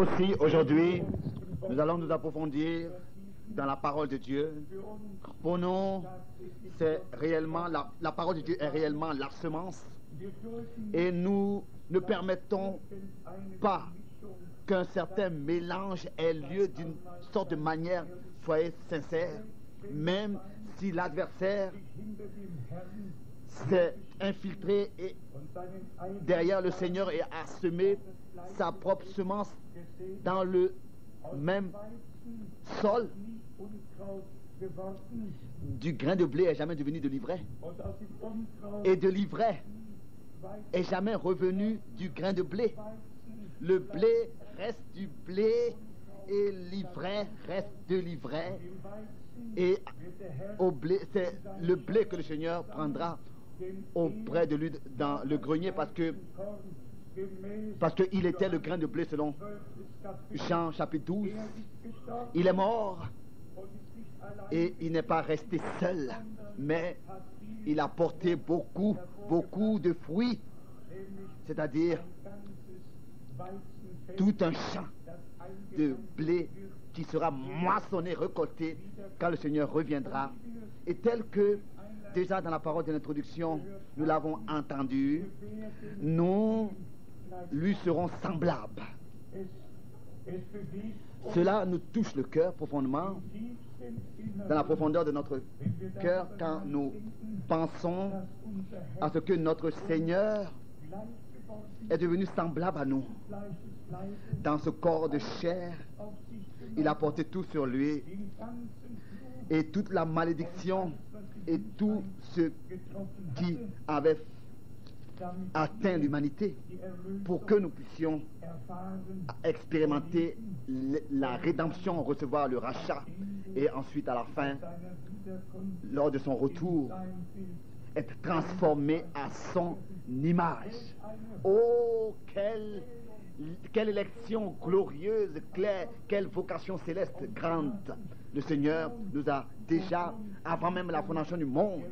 Aussi, aujourd'hui, nous allons nous approfondir dans la parole de Dieu. Pour nous, c'est réellement la parole de Dieu est réellement la semence. Et nous ne permettons pas qu'un certain mélange ait lieu d'une sorte de manière. Soyez sincères, même si l'adversaire s'est infiltré et derrière le Seigneur et a semé sa propre semence dans le même sol. Du grain de blé est jamais devenu de l'ivraie, et de l'ivraie est jamais revenu du grain de blé. Le blé reste du blé et l'ivraie reste de l'ivraie, et au blé, c'est le blé que le Seigneur prendra auprès de lui dans le grenier, parce qu'il était le grain de blé selon Jean chapitre 12. Il est mort et il n'est pas resté seul, mais il a porté beaucoup de fruits, c'est-à-dire tout un champ de blé qui sera moissonné, récolté quand le Seigneur reviendra. Et tel que déjà dans la parole de l'introduction nous l'avons entendu, nous lui serons semblables. Cela nous touche le cœur profondément, dans la profondeur de notre cœur, quand nous pensons à ce que notre Seigneur est devenu semblable à nous. Dans ce corps de chair, il a porté tout sur lui, et toute la malédiction et tout ce qui avait atteint l'humanité, pour que nous puissions expérimenter la rédemption, recevoir le rachat, et ensuite à la fin, lors de son retour, être transformé à son image. Oh, quelle élection glorieuse, claire, quelle vocation céleste grande. Le Seigneur nous a déjà, avant même la fondation du monde,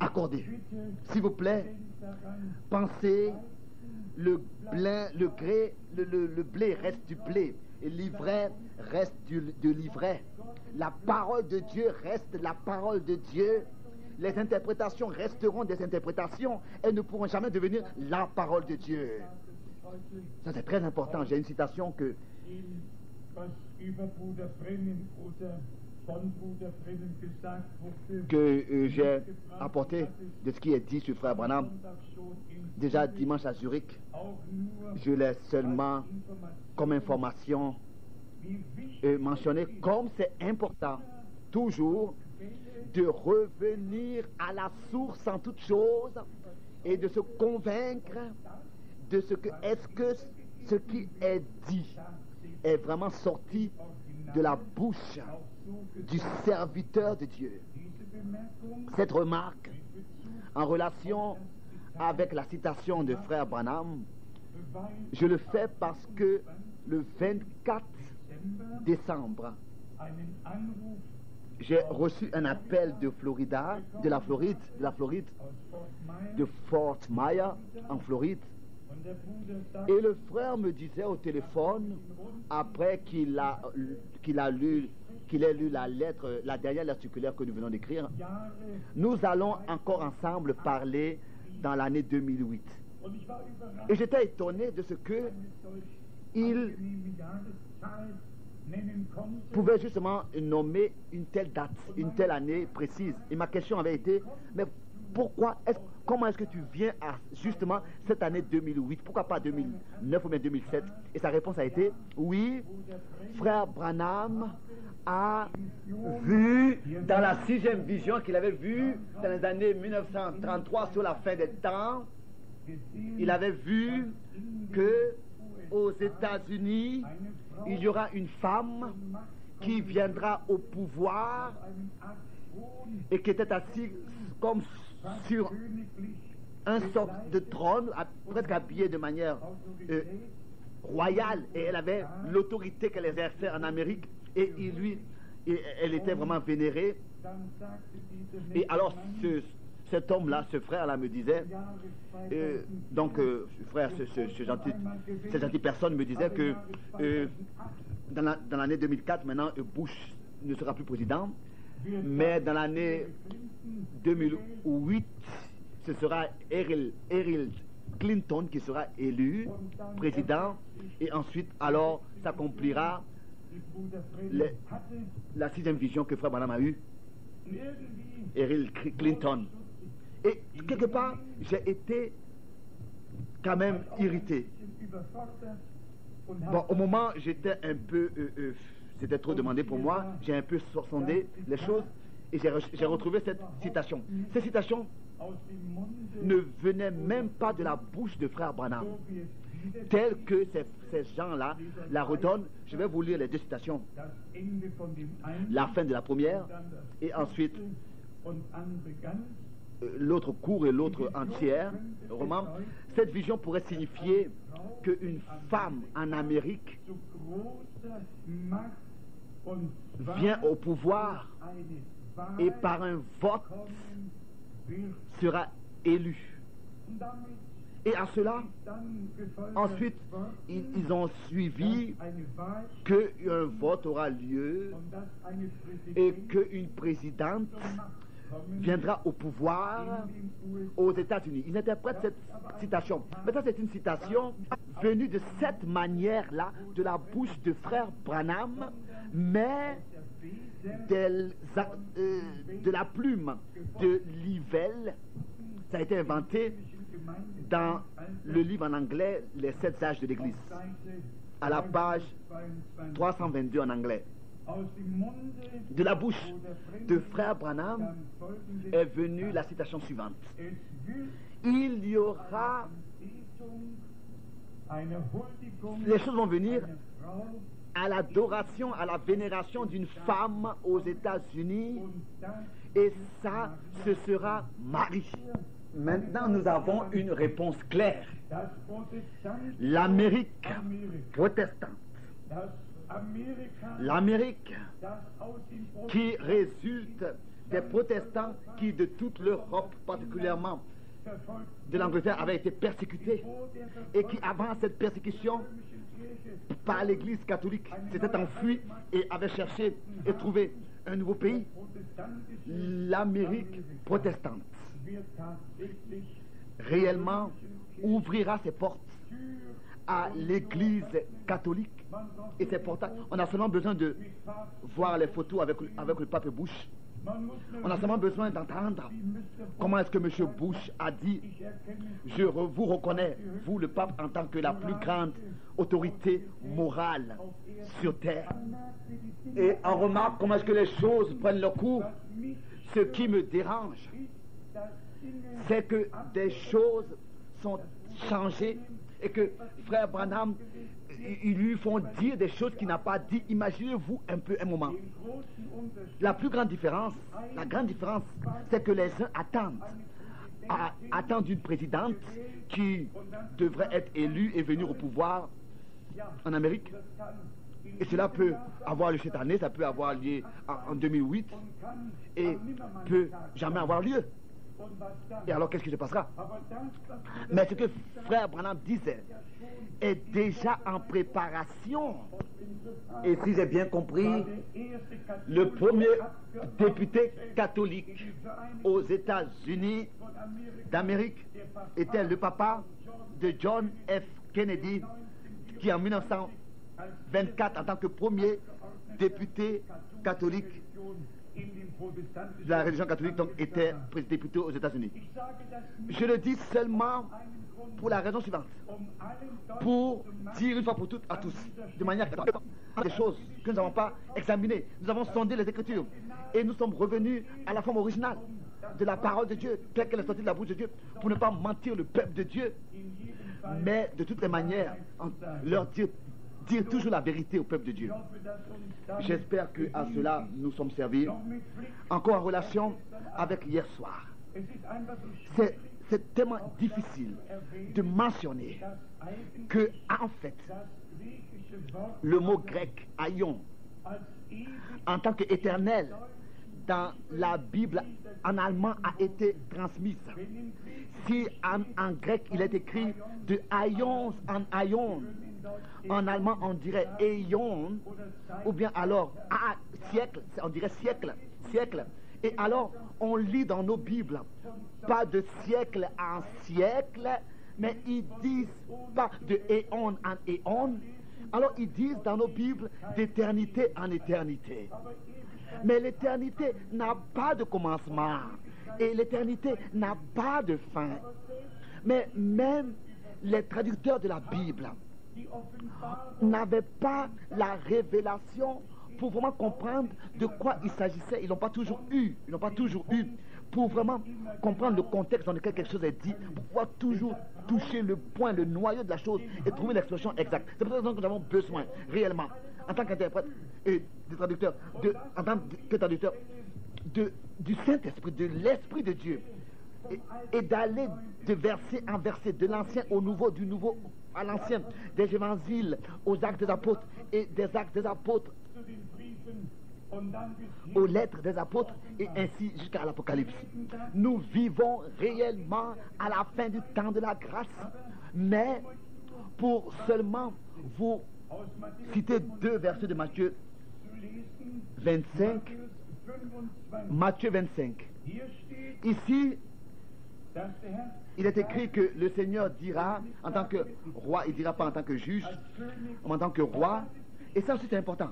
accordé. S'il vous plaît, pensez, le blé reste du blé, et l'ivraie reste de l'ivraie. La parole de Dieu reste la parole de Dieu. Les interprétations resteront des interprétations, elles ne pourront jamais devenir la parole de Dieu. Ça, c'est très important. J'ai une citation que j'ai apportée de ce qui est dit sur Frère Branham déjà dimanche à Zurich. Je l'ai seulement comme information mentionné, comme c'est important toujours de revenir à la source en toute chose et de se convaincre de ce qui est dit est vraiment sorti de la bouche du serviteur de Dieu. Cette remarque en relation avec la citation de Frère Branham, je le fais parce que le 24 décembre, j'ai reçu un appel de la Floride, de Fort Myers en Floride. Et le frère me disait au téléphone, après qu'il ait lu la dernière lettre circulaire que nous venons d'écrire, nous allons encore ensemble parler dans l'année 2008. Et j'étais étonné de ce que il pouvait justement nommer une telle date, une telle année précise. Et ma question avait été, mais comment est-ce que tu viens à justement cette année 2008? Pourquoi pas 2009 ou bien 2007? Et sa réponse a été, oui, Frère Branham a vu dans la 6e vision qu'il avait vue dans les années 1933 sur la fin des temps, il avait vu que aux États-Unis, il y aura une femme qui viendra au pouvoir et qui était assise comme sur un sorte de trône, presque habillée de manière royale, et elle avait l'autorité qu'elle exerçait en Amérique, et elle était vraiment vénérée. Et alors cet homme-là, ce frère-là me disait, frère, cette gentille personne me disait que dans l'année 2004, maintenant, Bush ne sera plus président, mais dans l'année 2008, ce sera Errol Clinton qui sera élu président, et ensuite, alors, s'accomplira la 6e vision que frère Branham a eue, Errol Clinton. Et quelque part, j'ai été quand même irrité. Bon, au moment, j'étais un peu... c'était trop demandé pour moi. J'ai un peu sondé les choses et j'ai retrouvé cette citation. Cette citation ne venait même pas de la bouche de frère Branham. Tel que ces gens-là la redonnent, je vais vous lire les deux citations. La fin de la première et ensuite l'autre court et l'autre entière. Roman, cette vision pourrait signifier qu'une femme en Amérique vient au pouvoir et par un vote sera élue. Et à cela, ensuite, ils ont suivi qu'un vote aura lieu et qu'une présidente viendra au pouvoir aux États-Unis. Ils interprètent cette citation. Maintenant, c'est une citation venue de cette manière-là, de la bouche de frère Branham, mais de la plume de Livelle. Ça a été inventé dans le livre en anglais, Les 7 âges de l'Église, à la page 322 en anglais. De la bouche de frère Branham est venue la citation suivante. Il y aura... Les choses vont venir à l'adoration, à la vénération d'une femme aux États-Unis, et ça, ce sera Marie. Maintenant, nous avons une réponse claire. L'Amérique protestante, l'Amérique qui résulte des protestants qui, de toute l'Europe, particulièrement de l'Angleterre, avaient été persécutés et qui, avant cette persécution par l'Église catholique, s'étaient enfuis et avaient cherché et trouvé un nouveau pays, l'Amérique protestante réellement ouvrira ses portes à l'Église catholique et ses portails. On a seulement besoin de voir les photos avec le pape Bush. On a seulement besoin d'entendre comment est-ce que M. Bush a dit: je vous reconnais, vous le pape, en tant que la plus grande autorité morale sur terre. Et on remarque comment est-ce que les choses prennent leur cours. Ce qui me dérange, c'est que des choses sont changées et que frère Branham, ils lui font dire des choses qu'il n'a pas dit. Imaginez-vous un peu un moment. La plus grande différence, la grande différence, c'est que les uns attendent une présidente qui devrait être élue et venir au pouvoir en Amérique. Et cela peut avoir lieu cette année, ça peut avoir lieu en 2008 et peut jamais avoir lieu. Et alors qu'est-ce qui se passera? Mais ce que frère Branham disait est déjà en préparation. Et si j'ai bien compris, le premier député catholique aux États-Unis d'Amérique était le papa de John F. Kennedy, qui en 1924, en tant que premier député catholique de la religion catholique, donc était député aux États-Unis. Je le dis seulement pour la raison suivante, pour dire une fois pour toutes à tous, de manière des choses que nous n'avons pas examinées. Nous avons sondé les Écritures et nous sommes revenus à la forme originale de la parole de Dieu, telle qu'elle est sortie de la bouche de Dieu, pour ne pas mentir le peuple de Dieu, mais de toutes les manières leur dire toujours la vérité au peuple de Dieu. J'espère qu'à cela nous sommes servis. Encore en relation avec hier soir, c'est tellement difficile de mentionner que, en fait, le mot grec aion, en tant qu'éternel, dans la Bible en allemand a été transmise. Si en grec il est écrit de aions en aions, en allemand on dirait aion, ou bien alors siècle, on dirait siècle, siècle. Et alors on lit dans nos Bibles, pas de siècle en siècle, mais ils disent pas de éon en éon. Alors ils disent dans nos Bibles d'éternité en éternité. Mais l'éternité n'a pas de commencement et l'éternité n'a pas de fin. Mais même les traducteurs de la Bible n'avaient pas la révélation pour vraiment comprendre de quoi il s'agissait. Ils n'ont pas toujours eu pour vraiment comprendre le contexte dans lequel quelque chose est dit, pour pouvoir toujours toucher le point, le noyau de la chose et trouver l'expression exacte. C'est pour ça que nous avons besoin, réellement, en tant qu'interprète et de traducteur, en tant que traducteur, du Saint-Esprit, de l'Esprit de Dieu, et d'aller de verset en verset, de l'ancien au nouveau, du nouveau à l'ancien, des évangiles aux actes des apôtres et des actes des apôtres aux lettres des apôtres et ainsi jusqu'à l'Apocalypse. Nous vivons réellement à la fin du temps de la grâce, mais pour seulement vous citer 2 versets de Matthieu 25. Matthieu 25. Ici, il est écrit que le Seigneur dira en tant que roi, il ne dira pas en tant que juge, mais en tant que roi. Et ça aussi c'est important.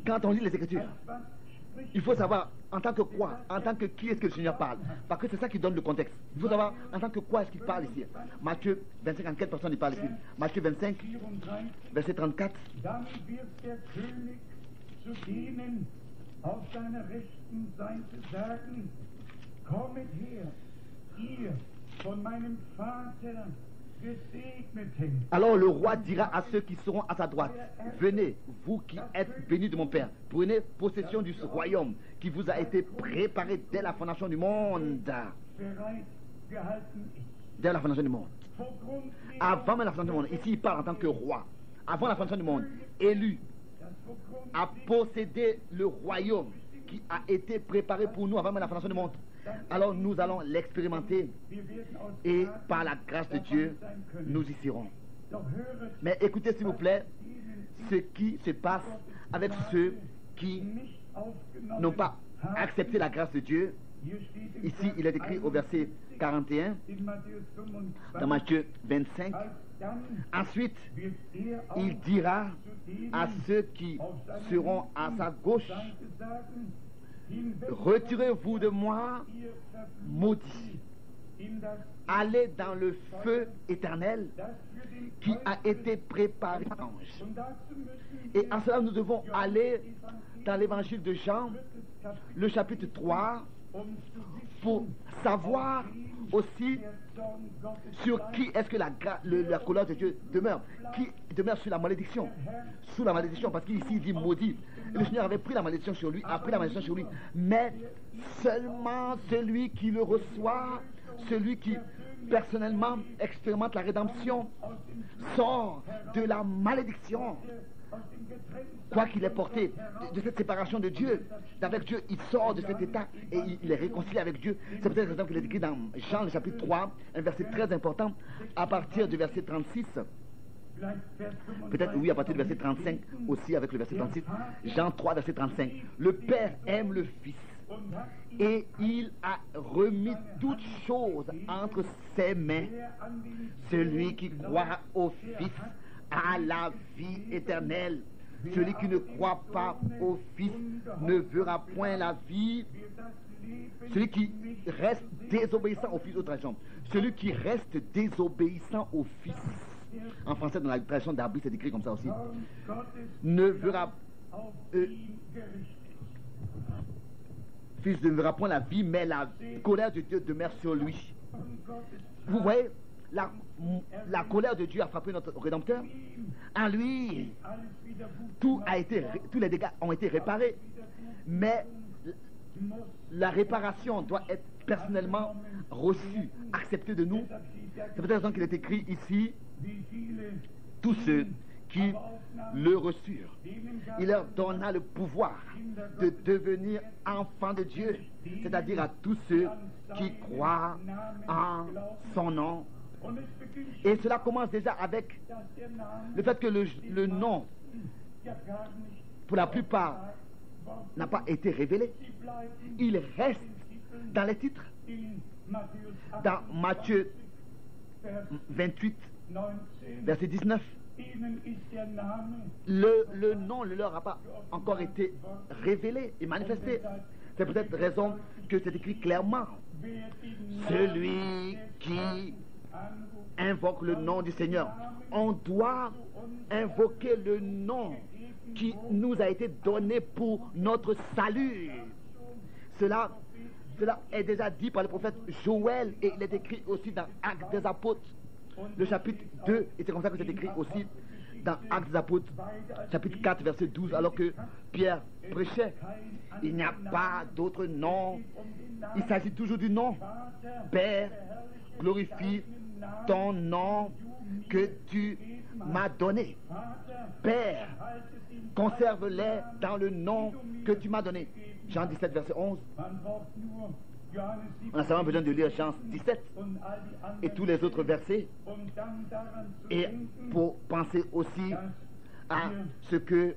Quand on lit les Écritures, il faut savoir en tant que quoi, en tant que qui est-ce que le Seigneur parle. Parce que c'est ça qui donne le contexte. Il faut savoir en tant que quoi est-ce qu'il parle ici. Matthieu 25, en quelle personne il parle ici. Matthieu 25, verset 34. Alors le roi dira à ceux qui seront à sa droite, venez, vous qui êtes bénis de mon Père, prenez possession du royaume qui vous a été préparé dès la fondation du monde. Dès la fondation du monde. Avant la fondation du monde, ici il parle en tant que roi. Avant la fondation du monde, élu à posséder le royaume qui a été préparé pour nous avant la fondation du monde. Alors nous allons l'expérimenter et par la grâce de Dieu, nous y serons. Mais écoutez s'il vous plaît ce qui se passe avec ceux qui n'ont pas accepté la grâce de Dieu. Ici, il est écrit au verset 41, dans Matthieu 25. Ensuite, il dira à ceux qui seront à sa gauche, retirez-vous de moi, maudits. Allez dans le feu éternel qui a été préparé par l'ange. Et en cela, nous devons aller dans l'évangile de Jean, le chapitre 3, pour savoir aussi sur qui est-ce que la colère de Dieu demeure. Qui demeure sur la malédiction. Sous la malédiction, parce qu'ici il dit maudit. Et le Seigneur avait pris la malédiction sur lui, a pris la malédiction sur lui. Mais seulement celui qui le reçoit, celui qui personnellement expérimente la rédemption, sort de la malédiction. Quoi qu'il ait porté de cette séparation de Dieu, d'avec Dieu, il sort de cet état et il est réconcilié avec Dieu. C'est peut-être raison qu'il est écrit dans Jean le chapitre 3, un verset très important, à partir du verset 36. Peut-être oui, à partir du verset 35 aussi avec le verset 36. Jean 3, verset 35. Le Père aime le Fils et il a remis toutes choses entre ses mains. Celui qui croit au Fils a la vie éternelle. Celui qui ne croit pas au Fils ne verra point la vie. Celui qui reste désobéissant au Fils, autre exemple. Celui qui reste désobéissant au Fils. En français, dans la traduction d'Arby, c'est écrit comme ça aussi. Ne verra Fils ne verra point la vie, mais la colère de Dieu demeure sur lui. Vous voyez, la colère de Dieu a frappé notre Rédempteur. En lui, tous les dégâts ont été réparés, mais la réparation doit être personnellement reçue, acceptée de nous. C'est peut-être raison qu'il est écrit ici, tous ceux qui le reçurent. Il leur donna le pouvoir de devenir enfants de Dieu, c'est-à-dire à tous ceux qui croient en son nom. Et cela commence déjà avec le fait que le nom, pour la plupart, n'a pas été révélé. Il reste dans les titres. Dans Matthieu 28, verset 19, le nom ne leur a pas encore été révélé et manifesté. C'est peut-être raison que c'est écrit clairement. Celui qui invoque le nom du Seigneur. On doit invoquer le nom qui nous a été donné pour notre salut. Cela est déjà dit par le prophète Joël et il est écrit aussi dans Actes des Apôtres, le chapitre 2, et c'est comme ça que c'est écrit aussi dans Actes des Apôtres, chapitre 4, verset 12, alors que Pierre prêchait. Il n'y a pas d'autre nom. Il s'agit toujours du nom. Père, glorifie ton nom que tu m'as donné. Père, conserve-les dans le nom que tu m'as donné. Jean 17, verset 11. On a seulement besoin de lire Jean 17 et tous les autres versets. Et pour penser aussi à ce que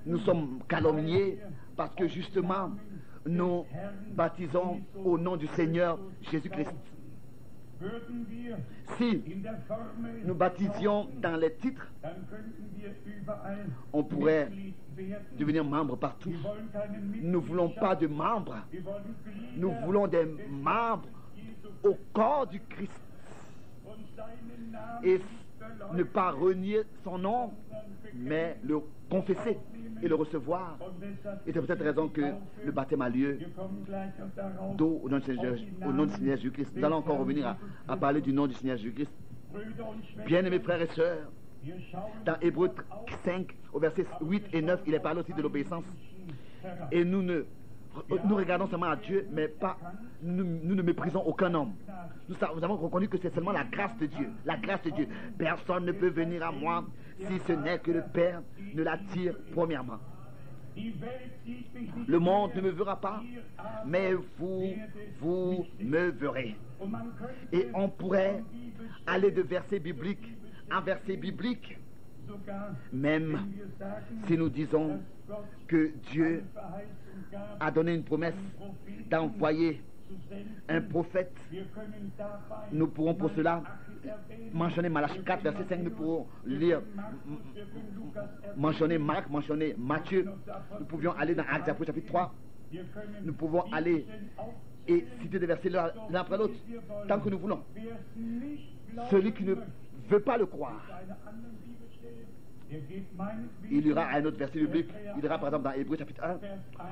nous sommes calomniés parce que justement nous baptisons au nom du Seigneur Jésus-Christ. Si nous baptisions dans les titres, on pourrait devenir membre partout. Nous ne voulons pas de membres. Nous voulons des membres au corps du Christ. Et ne pas renier son nom, mais le confesser et le recevoir. Et c'est pour cette raison que le baptême a lieu d'eau au nom du Seigneur Jésus-Christ. Nous allons encore revenir à parler du nom du Seigneur Jésus-Christ. Bien-aimés frères et sœurs, dans Hébreux 5, au verset 8 et 9, il est parlé aussi de l'obéissance. Et nous regardons seulement à Dieu, mais pas, nous ne méprisons aucun homme. Nous avons reconnu que c'est seulement la grâce de Dieu. La grâce de Dieu. Personne ne peut venir à moi si ce n'est que le Père ne l'attire premièrement. Le monde ne me verra pas, mais vous me verrez. Et on pourrait aller de verset biblique en verset biblique, même si nous disons que Dieu a donné une promesse d'envoyer un prophète. Nous pourrons pour cela mentionner Malachie 4, verset 5, nous pourrons lire, mentionner Marc, mentionner Matthieu. Nous pouvions aller dans Actes des Apôtres, chapitre 3. Nous pouvons aller et citer des versets l'un après l'autre, tant que nous voulons. Celui qui ne veut pas le croire, il ira à un autre verset biblique. Il ira par exemple dans Hébreux chapitre 1,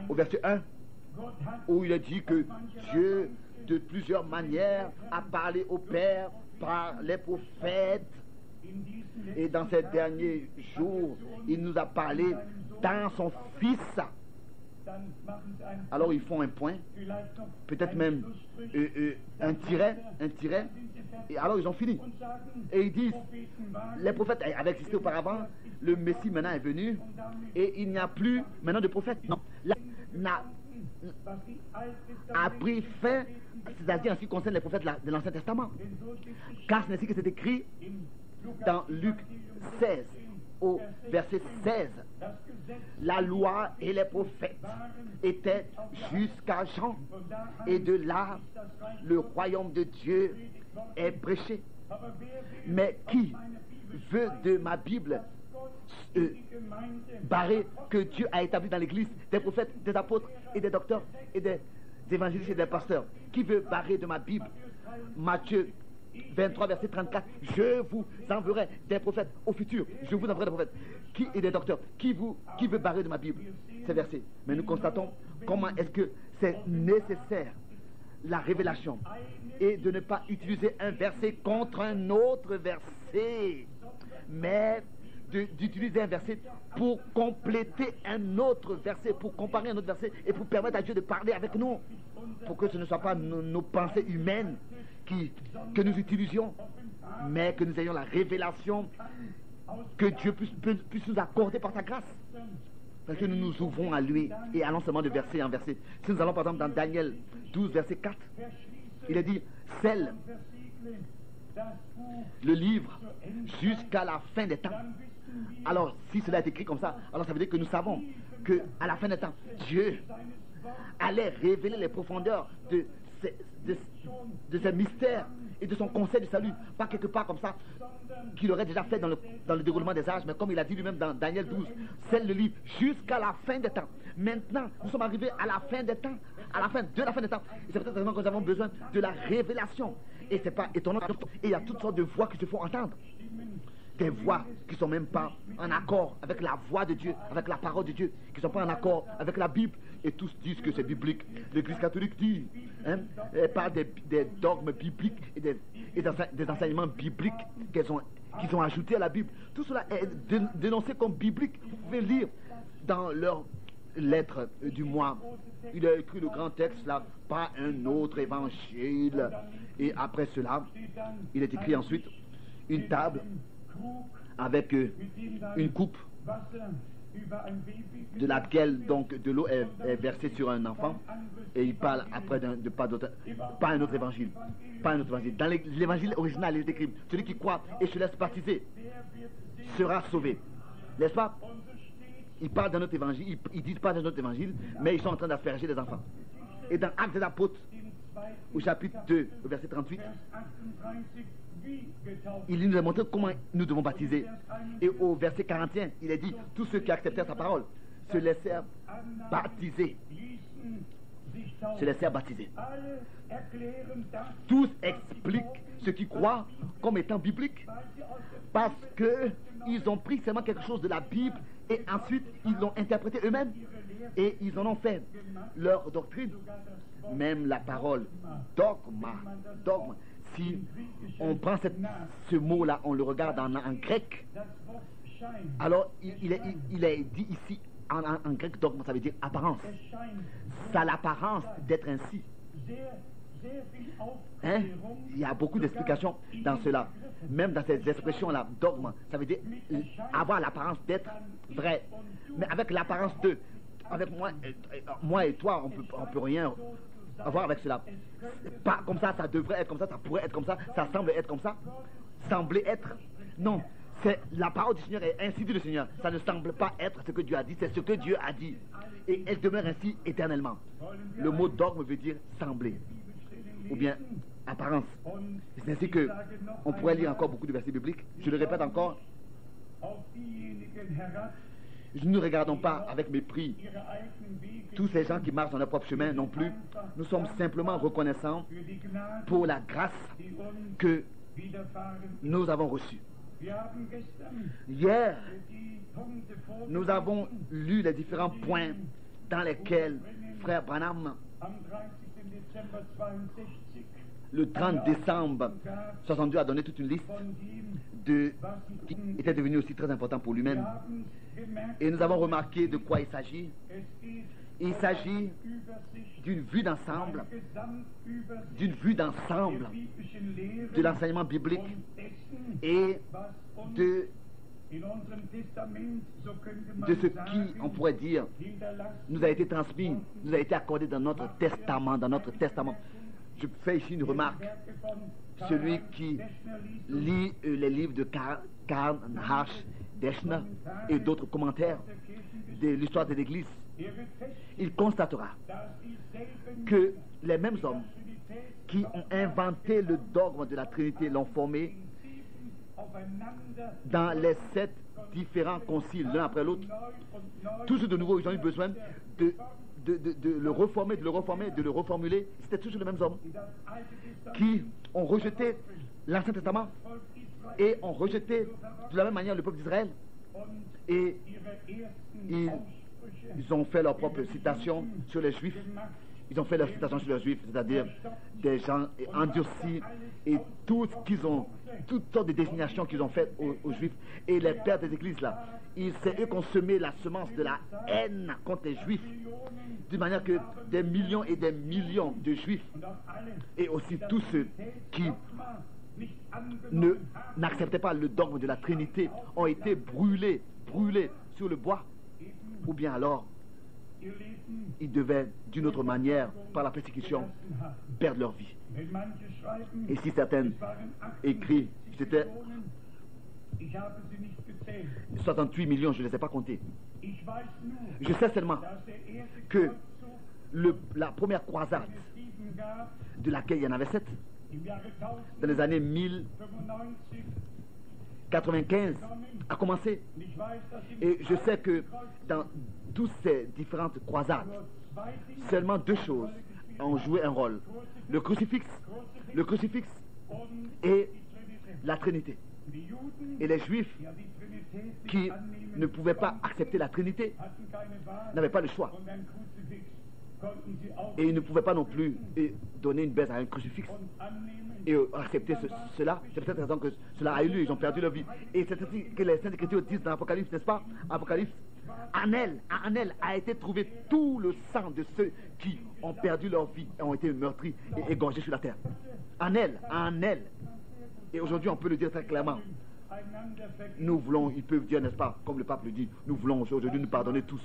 au verset 1, où il est dit que Dieu, de plusieurs manières, a parlé au Père par les prophètes. Et dans ces derniers jours, il nous a parlé dans son Fils. Alors ils font un point, peut-être même un tiret, et alors ils ont fini. Et ils disent, les prophètes avaient existé auparavant, le Messie maintenant est venu, et il n'y a plus maintenant de prophètes. Non, là, a pris fin, c'est-à-dire en ce qui concerne les prophètes de l'Ancien Testament. Car c'est ainsi que c'est écrit dans Luc 16, au verset 16. La loi et les prophètes étaient jusqu'à Jean, et de là, le royaume de Dieu est prêché. Mais qui veut de ma Bible barrer que Dieu a établi dans l'Église des prophètes, des apôtres et des docteurs et des évangélistes et des pasteurs? Qui veut barrer de ma Bible? Matthieu 23, verset 34. Je vous enverrai des prophètes au futur. Je vous enverrai des prophètes et des docteurs. Qui veut barrer de ma Bible ces versets? Mais nous constatons comment est-ce que c'est nécessaire la révélation et de ne pas utiliser un verset contre un autre verset, mais d'utiliser un verset pour compléter un autre verset, pour comparer un autre verset et pour permettre à Dieu de parler avec nous, pour que ce ne soit pas nos pensées humaines que nous utilisions, mais que nous ayons la révélation que Dieu puisse nous accorder par sa grâce. Parce que nous nous ouvrons à lui et allons seulement de verset en verset. Si nous allons par exemple dans Daniel 12, verset 4, il est dit, scelle le livre jusqu'à la fin des temps. Alors, si cela est écrit comme ça, alors ça veut dire que nous savons qu'à la fin des temps, Dieu allait révéler les profondeurs de ces mystères et de son conseil de salut, pas quelque part comme ça, qu'il aurait déjà fait dans le déroulement des âges, mais comme il a dit lui-même dans Daniel 12, c'est le livre jusqu'à la fin des temps. Maintenant, nous sommes arrivés à la fin des temps, à la fin de la fin des temps. Et c'est peut-être que nous avons besoin de la révélation. Et c'est pas étonnant. Et il y a toutes sortes de voix qui se font entendre. Des voix qui ne sont même pas en accord avec la voix de Dieu, avec la parole de Dieu, qui ne sont pas en accord avec la Bible. Et tous disent que c'est biblique. L'Église catholique dit, elle parle des dogmes bibliques et des enseignements bibliques qu'ils ont ajoutés à la Bible. Tout cela est dénoncé comme biblique. Vous pouvez lire dans leur lettre du mois. Il a écrit le grand texte là, pas un autre évangile. Et après cela, il est écrit ensuite une table avec une coupe de laquelle donc de l'eau est versée sur un enfant, et il parle après pas un autre évangile. Dans l'évangile original, il est écrit, celui qui croit et se laisse baptiser sera sauvé, n'est-ce pas? Ils parlent d'un autre évangile, ils disent pas d'un autre évangile, mais ils sont en train d'asperger les enfants. Et dans Actes des Apôtres, au chapitre 2, au verset 38, il nous a montré comment nous devons baptiser. Et au verset 41, il est dit, tous ceux qui acceptèrent sa parole se laissèrent baptiser. Se laissèrent baptiser. Tous expliquent ce qu'ils croient comme étant biblique, parce qu'ils ont pris seulement quelque chose de la Bible et ensuite ils l'ont interprété eux-mêmes et ils en ont fait leur doctrine. Même la parole dogme. Si on prend ce mot-là, on le regarde en grec, alors il est dit ici en grec, dogme, ça veut dire apparence. Ça a l'apparence d'être ainsi. Il y a beaucoup d'explications dans cela. Même dans ces expressions-là, dogme, ça veut dire avoir l'apparence d'être vrai. Mais avec l'apparence de, avec moi et toi, on peut rien avoir avec cela. Pas comme ça, ça devrait être comme ça, ça pourrait être comme ça, ça semble être comme ça, sembler être. Non, c'est la parole du Seigneur est ainsi dit le Seigneur. Ça ne semble pas être ce que Dieu a dit, c'est ce que Dieu a dit. Et elle demeure ainsi éternellement. Le mot dogme veut dire sembler, ou bien apparence. C'est ainsi que on pourrait lire encore beaucoup de versets bibliques. Je le répète encore. Nous ne regardons pas avec mépris tous ces gens qui marchent dans leur propre chemin non plus. Nous sommes simplement reconnaissants pour la grâce que nous avons reçue. Hier, nous avons lu les différents points dans lesquels Frère Branham, le 30 décembre 62, a donné toute une liste qui était devenu aussi très important pour lui-même. Et nous avons remarqué de quoi il s'agit. Il s'agit d'une vue d'ensemble, de l'enseignement biblique et de ce qui, on pourrait dire, nous a été transmis, nous a été accordé dans notre testament. Je fais ici une remarque. Celui qui lit les livres de Karl Heinrich Deschner et d'autres commentaires de l'histoire de l'Église, il constatera que les mêmes hommes qui ont inventé le dogme de la Trinité l'ont formé dans les 7 différents conciles, l'un après l'autre. Tous ceux de nouveau, ils ont eu besoin de le reformer, de le reformuler. C'était toujours les mêmes hommes qui ont rejeté l'Ancien Testament et ont rejeté de la même manière le peuple d'Israël. Et ils ont fait leur propre citation sur les Juifs. Ils ont fait leur citation sur les Juifs, c'est-à-dire des gens endurcis et toutes sortes de désignations qu'ils ont faites aux Juifs. Et les pères des églises là, c'est eux qui ont semé la semence de la haine contre les Juifs, d'une manière que des millions et des millions de Juifs, et aussi tous ceux qui n'acceptaient pas le dogme de la Trinité, ont été brûlés sur le bois, ou bien alors ils devaient d'une autre manière, par la persécution, perdre leur vie. Et si certains écrits, c'était 68 millions, je ne les ai pas comptés. Je sais seulement que la première croisade, de laquelle il y en avait 7, dans les années 1095, a commencé. Et je sais que dans toutes ces différentes croisades, seulement 2 choses ont joué un rôle. Le crucifix et la Trinité. Et les Juifs qui ne pouvaient pas accepter la Trinité n'avaient pas le choix. Et ils ne pouvaient pas non plus donner une baisse à un crucifix et accepter cela. C'est peut-être la raison que cela a eu lieu. Ils ont perdu leur vie. Et c'est ainsi que les Saintes Écritures disent dans l'Apocalypse, n'est-ce pas? Apocalypse. En elle a été trouvé tout le sang de ceux qui ont perdu leur vie et ont été meurtris et égorgés sur la terre. En elle. Et aujourd'hui, on peut le dire très clairement. Nous voulons, ils peuvent dire, n'est-ce pas, comme le pape le dit, nous voulons aujourd'hui nous pardonner tous.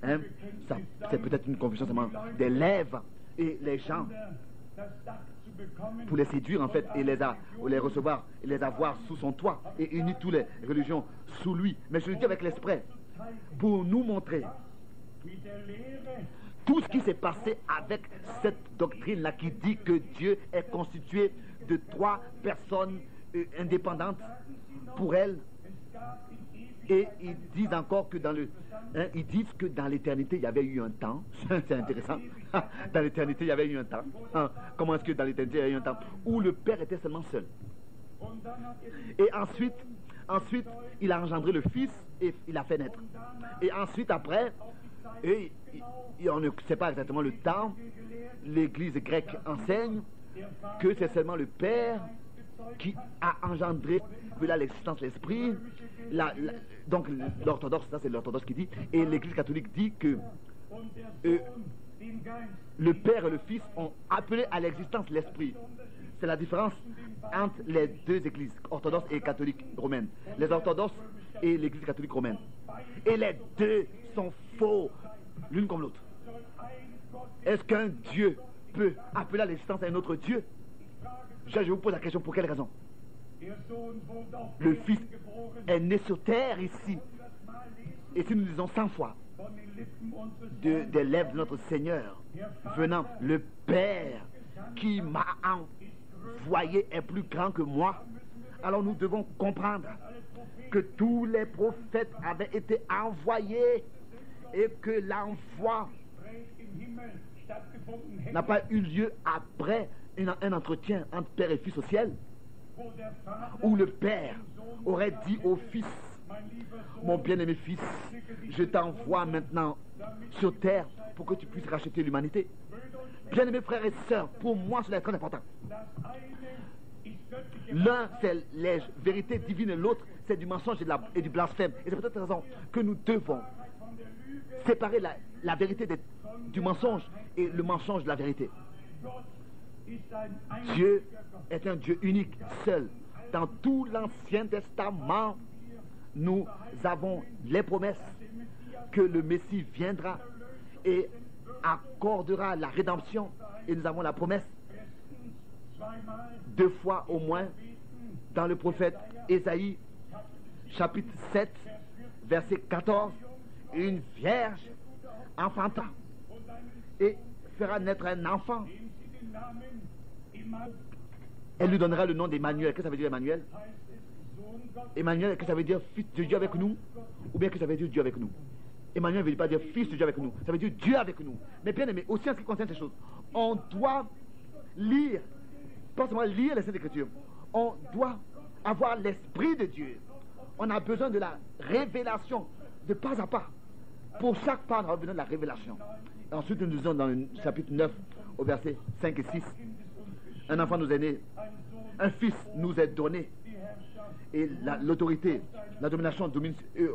Hein? Ça, c'est peut-être une confession seulement des lèvres. Et les gens, pour les séduire en fait, et les recevoir, et les avoir sous son toit, et unir toutes les religions sous lui. Mais je le dis avec l'esprit, pour nous montrer tout ce qui s'est passé avec cette doctrine-là qui dit que Dieu est constitué de 3 personnes indépendantes pour elle. Et ils disent encore que ils disent que dans l'éternité il y avait eu un temps. C'est intéressant. Dans l'éternité il y avait eu un temps. Comment est-ce que dans l'éternité il y a eu un temps où le Père était seulement seul? Et ensuite il a engendré le Fils et il a fait naître. Et ensuite après, on ne sait pas exactement le temps, l'Église grecque enseigne que c'est seulement le Père qui a engendré l'existence de l'Esprit. Donc l'orthodoxe, ça c'est l'orthodoxe qui dit, et l'Église catholique dit que le Père et le Fils ont appelé à l'existence l'Esprit. C'est la différence entre les 2 églises, orthodoxes et catholiques romaines. Les orthodoxes et l'Église catholique romaine. Et les 2 sont faux, l'une comme l'autre. Est-ce qu'un Dieu peut appeler à l'existence un autre Dieu? Je vous pose la question, pour quelle raison? Le Fils est né sur terre ici. Et si nous disons 100 fois des lèvres de notre Seigneur venant, le Père qui m'a envoyé est plus grand que moi, alors nous devons comprendre que tous les prophètes avaient été envoyés et que l'envoi n'a pas eu lieu après un entretien entre Père et Fils au ciel, où le Père aurait dit au Fils: mon bien-aimé Fils, je t'envoie maintenant sur terre pour que tu puisses racheter l'humanité. Bien-aimés frères et sœurs, pour moi cela est très important. L'un c'est les vérités divines, l'autre c'est du mensonge et du blasphème. Et c'est peut-être la raison que nous devons séparer la vérité du mensonge et le mensonge de la vérité. Dieu est un Dieu unique, seul. Dans tout l'Ancien Testament, nous avons les promesses que le Messie viendra et accordera la rédemption. Et nous avons la promesse 2 fois au moins dans le prophète Ésaïe, chapitre 7, verset 14. Une vierge enfanta et fera naître un enfant. Elle lui donnera le nom d'Emmanuel. Qu'est-ce que ça veut dire Emmanuel? Emmanuel, qu'est-ce que ça veut dire? Fils de Dieu avec nous? Ou bien que ça veut dire Dieu avec nous? Emmanuel ne veut pas dire fils de Dieu avec nous. Ça veut dire Dieu avec nous. Mais bien aimé, aussi en ce qui concerne ces choses, on doit lire, pas seulement lire les Saintes Écritures, on doit avoir l'Esprit de Dieu. On a besoin de la révélation, de pas à pas. Pour chaque pas, on a besoin de la révélation. Et ensuite, nous disons dans le chapitre 9, au verset 5 et 6, un enfant nous est né, un fils nous est donné, et l'autorité, la domination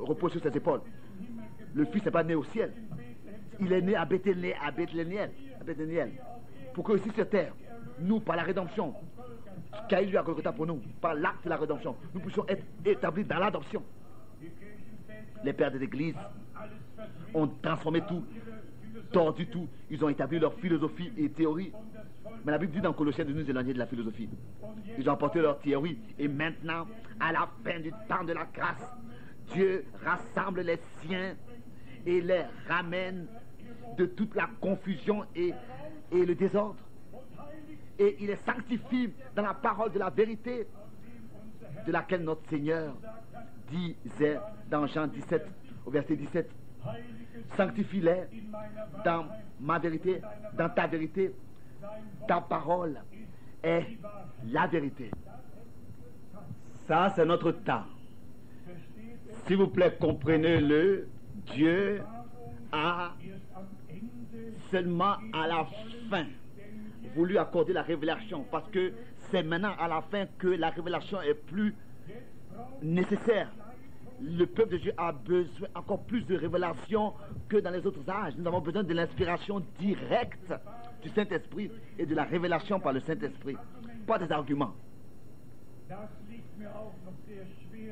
repose sur ses épaules. Le fils n'est pas né au ciel, il est né à Bethléem, pour que aussi sur terre, nous, par la rédemption, qu'a eu lieu à Golgotha pour nous, par l'acte de la rédemption, nous puissions être établis dans l'adoption. Les pères des églises ont transformé tout, tordu tout, ils ont établi leur philosophie et théorie. Mais la Bible dit dans Colossiens de nous éloigner de la philosophie. Ils ont apporté leur théorie. Et maintenant, à la fin du temps de la grâce, Dieu rassemble les siens et les ramène de toute la confusion et le désordre. Et il les sanctifie dans la parole de la vérité, de laquelle notre Seigneur disait dans Jean 17, au verset 17, sanctifie-les dans ma vérité, dans ta vérité. Ta parole est la vérité. Ça, c'est notre temps. S'il vous plaît, comprenez-le. Dieu a seulement à la fin voulu accorder la révélation, parce que c'est maintenant à la fin que la révélation est plus nécessaire. Le peuple de Dieu a besoin encore plus de révélation que dans les autres âges. Nous avons besoin de l'inspiration directe du Saint-Esprit et de la révélation par le Saint-Esprit, pas des arguments.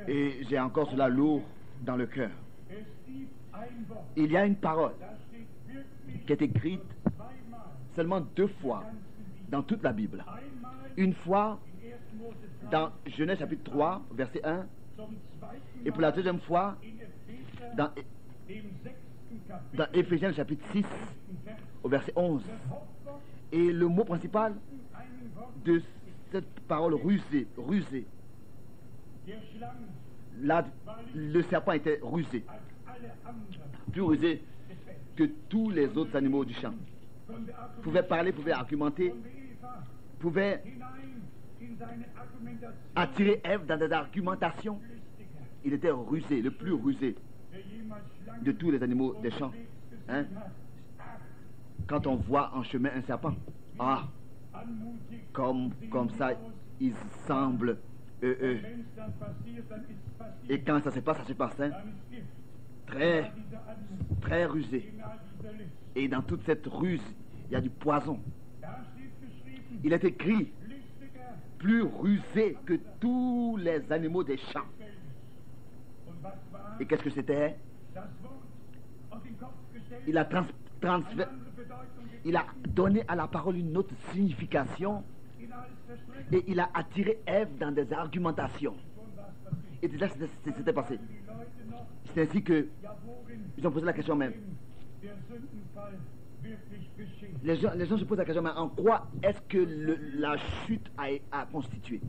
Et j'ai encore cela lourd dans le cœur. Il y a une parole qui est écrite seulement 2 fois dans toute la Bible. Une fois dans Genèse chapitre 3, verset 1, et pour la deuxième fois dans Éphésiens chapitre 6, au verset 11. Et le mot principal de cette parole rusée, là, le serpent était rusé, plus rusé que tous les autres animaux du champ. Pouvait parler, pouvait argumenter, pouvait attirer Ève dans des argumentations. Il était rusé, le plus rusé de tous les animaux des champs. Hein? Quand on voit en chemin un serpent, comme ça, il semble et quand ça se passe, hein? Très, très rusé. Et dans toute cette ruse, il y a du poison. Il est écrit plus rusé que tous les animaux des champs. Et qu'est-ce que c'était? Il a il a donné à la parole une autre signification et il a attiré Ève dans des argumentations. Et déjà, c'était passé. C'est ainsi que ils ont posé la question même. Les gens se posent la question, mais en quoi est-ce que la chute a constitué?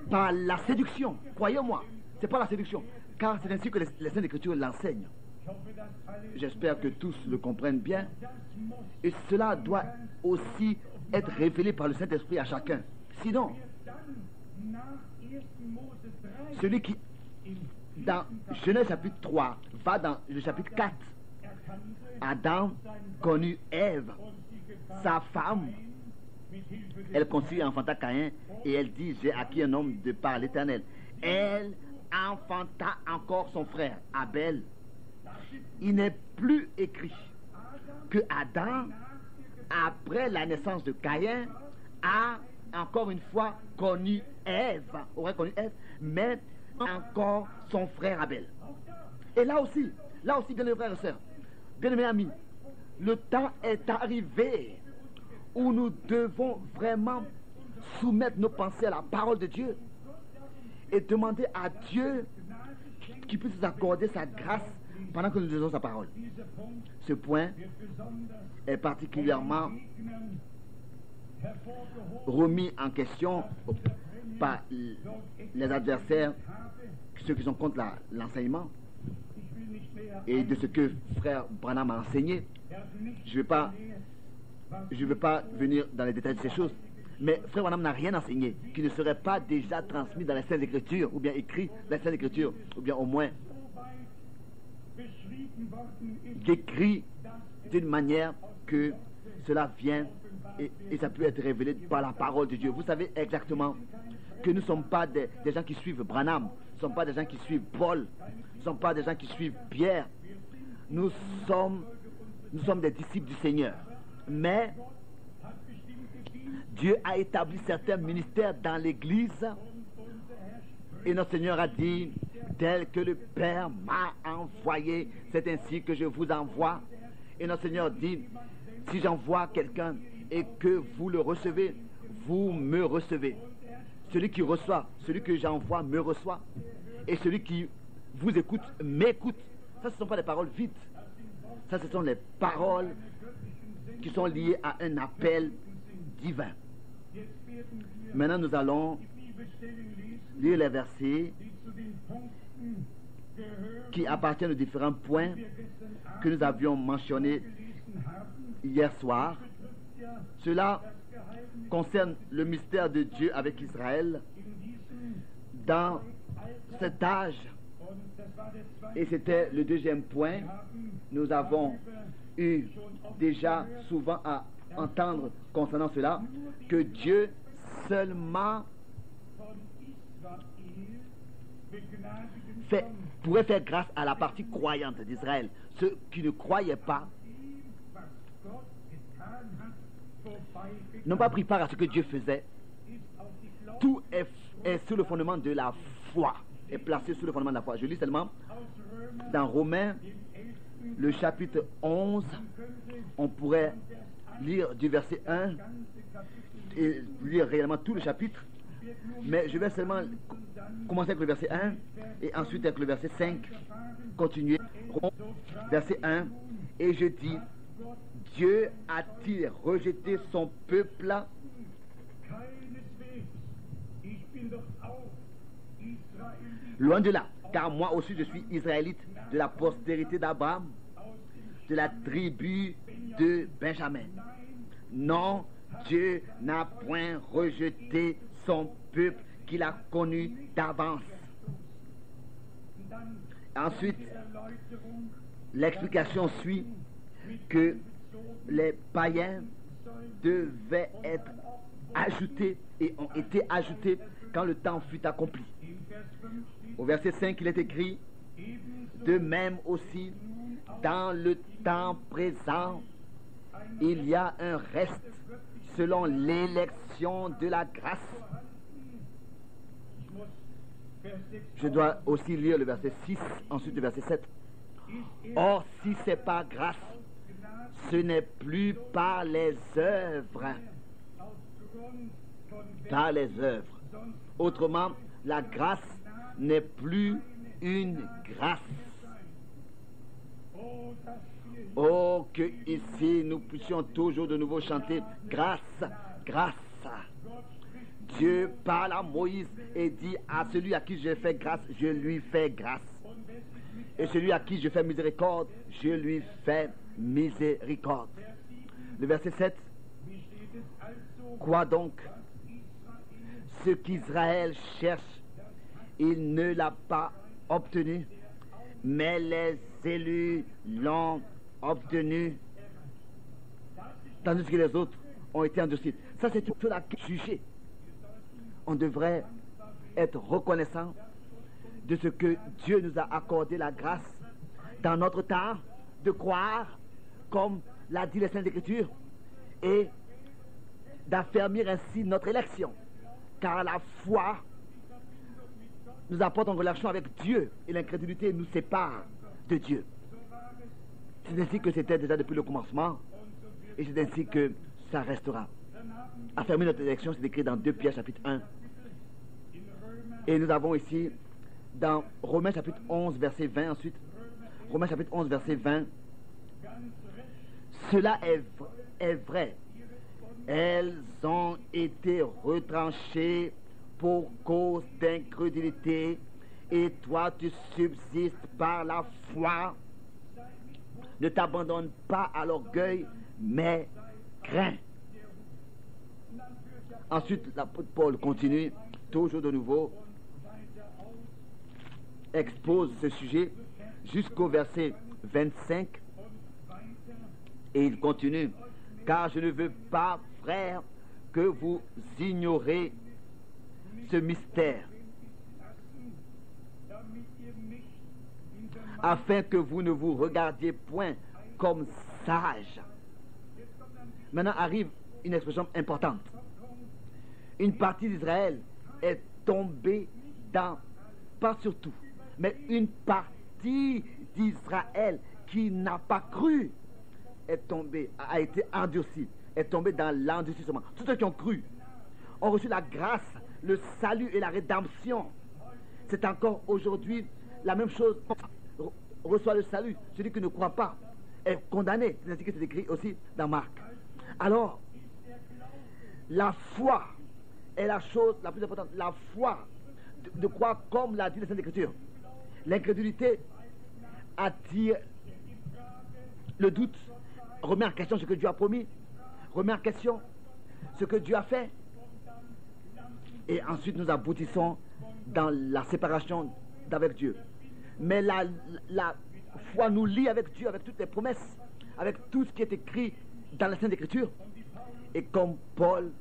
Par la séduction, croyez-moi, c'est pas la séduction, car c'est ainsi que les Saintes Écritures l'enseignent. J'espère que tous le comprennent bien, et cela doit aussi être révélé par le Saint-Esprit à chacun. Sinon, celui qui, dans Genèse chapitre 3, va dans le chapitre 4, Adam connut Ève, sa femme. Elle conçut et enfanta Caïn, et elle dit, j'ai acquis un homme de par l'Éternel. Elle enfanta encore son frère, Abel. Il n'est plus écrit que Adam, après la naissance de Caïn, a encore une fois connu Ève, aurait connu Ève, mais encore son frère Abel. Et là aussi, bien les frères et sœurs, bien mes amis, le temps est arrivé où nous devons vraiment soumettre nos pensées à la parole de Dieu et demander à Dieu qu'il puisse nous accorder sa grâce pendant que nous lisons sa parole. Ce point est particulièrement remis en question par les adversaires, ceux qui sont contre l'enseignement et de ce que frère Branham a enseigné. Je ne veux pas venir dans les détails de ces choses, mais frère Branham n'a rien enseigné qui ne serait pas déjà transmis dans les Saintes Écritures, ou bien écrit dans les Saintes Écritures, ou bien au moins décrit d'une manière que cela vient et ça peut être révélé par la parole de Dieu. Vous savez exactement que nous ne sommes pas des gens qui suivent Branham, nous ne sommes pas des gens qui suivent Paul, nous ne sommes pas des gens qui suivent Pierre. Nous sommes des disciples du Seigneur. Mais Dieu a établi certains ministères dans l'Église et notre Seigneur a dit, tel que le Père m'a envoyé, c'est ainsi que je vous envoie. Et notre Seigneur dit, si j'envoie quelqu'un et que vous le recevez, vous me recevez. Celui qui reçoit, celui que j'envoie me reçoit. Et celui qui vous écoute, m'écoute. Ça, ce ne sont pas des paroles vides. Ça, ce sont les paroles qui sont liées à un appel divin. Maintenant, nous allons lire les versets qui appartiennent aux différents points que nous avions mentionnés hier soir. Cela concerne le mystère de Dieu avec Israël dans cet âge. Et c'était le deuxième point. Nous avons eu déjà souvent à entendre concernant cela que Dieu seulement pourrait faire grâce à la partie croyante d'Israël. Ceux qui ne croyaient pas n'ont pas pris part à ce que Dieu faisait. Tout est sous le fondement de la foi, est placé sous le fondement de la foi. Je lis seulement dans Romains, le chapitre 11, on pourrait lire du verset 1 et lire réellement tout le chapitre, mais je vais seulement commencer avec le verset 1 et ensuite avec le verset 5, continuer. Verset 1, et je dis, Dieu a-t-il rejeté son peuple? Loin de là, car moi aussi je suis israélite de la postérité d'Abraham, de la tribu de Benjamin. Non, Dieu n'a point rejeté son peuple qu'il a connu d'avance. Ensuite, l'explication suit que les païens devaient être ajoutés et ont été ajoutés quand le temps fut accompli. Au verset 5, il est écrit, de même aussi, dans le temps présent, il y a un reste selon l'élection de la grâce. Je dois aussi lire le verset 6, ensuite le verset 7. Or, si c'est par grâce, ce n'est plus par les œuvres. Par les œuvres. Autrement, la grâce n'est plus une grâce. Oh, que ici nous puissions toujours de nouveau chanter grâce, grâce. Dieu parle à Moïse et dit à celui à qui je fais grâce, je lui fais grâce. Et celui à qui je fais miséricorde, je lui fais miséricorde. Le verset 7. Quoi donc? Ce qu'Israël cherche, il ne l'a pas obtenu, mais les élus l'ont obtenu, tandis que les autres ont été endurcis. Ça, c'est tout à juger. On devrait être reconnaissant de ce que Dieu nous a accordé la grâce dans notre temps de croire, comme l'a dit les Saintes Écritures, et d'affermir ainsi notre élection. Car la foi nous apporte en relation avec Dieu et l'incrédulité nous sépare de Dieu. C'est ainsi que c'était déjà depuis le commencement et c'est ainsi que ça restera. Affermir notre élection, c'est écrit dans 2 Pierre chapitre 1. Et nous avons ici dans Romains chapitre 11 verset 20 ensuite. Romains chapitre 11 verset 20. Cela est vrai. Elles ont été retranchées pour cause d'incrédulité et toi tu subsistes par la foi. Ne t'abandonne pas à l'orgueil, mais crains. Ensuite, l'apôtre Paul continue, toujours de nouveau, expose ce sujet jusqu'au verset 25, et il continue, car je ne veux pas, frères, que vous ignorez ce mystère, afin que vous ne vous regardiez point comme sages. Maintenant arrive une expression importante. Une partie d'Israël est tombée dans, pas surtout, mais une partie d'Israël qui n'a pas cru est tombée, a été endurcie, est tombée dans l'endurcissement. Tous ceux qui ont cru ont reçu la grâce, le salut et la rédemption. C'est encore aujourd'hui la même chose. On reçoit le salut. Celui qui ne croit pas est condamné. C'est ainsi que c'est écrit aussi dans Marc. Alors, la foi est la chose la plus importante. La foi de croire comme l'a dit la Sainte Écriture. L'incrédulité attire le doute, remet en question ce que Dieu a promis, remet en question ce que Dieu a fait. Et ensuite nous aboutissons dans la séparation d'avec Dieu. Mais la foi nous lie avec Dieu, avec toutes les promesses, avec tout ce qui est écrit dans la Sainte Écriture. Et comme Paul,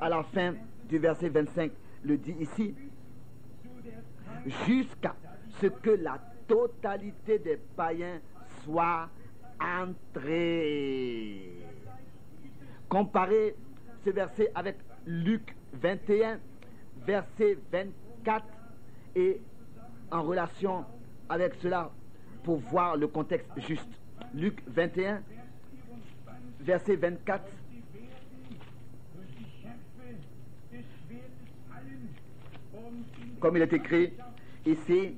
à la fin du verset 25, le dit ici, jusqu'à ce que la totalité des païens soit entrée. Comparez ce verset avec Luc 21, verset 24, et en relation avec cela pour voir le contexte juste. Luc 21, verset 24. Comme il est écrit ici,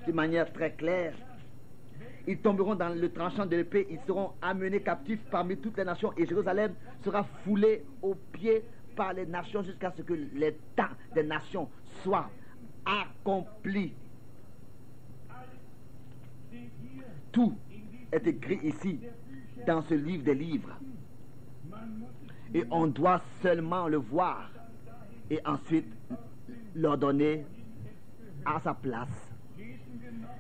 de manière très claire, ils tomberont dans le tranchant de l'épée, ils seront amenés captifs parmi toutes les nations, et Jérusalem sera foulée aux pieds par les nations jusqu'à ce que les temps des nations soient accomplis. Tout est écrit ici dans ce livre des livres, et on doit seulement le voir et ensuite l'ordonner à sa place.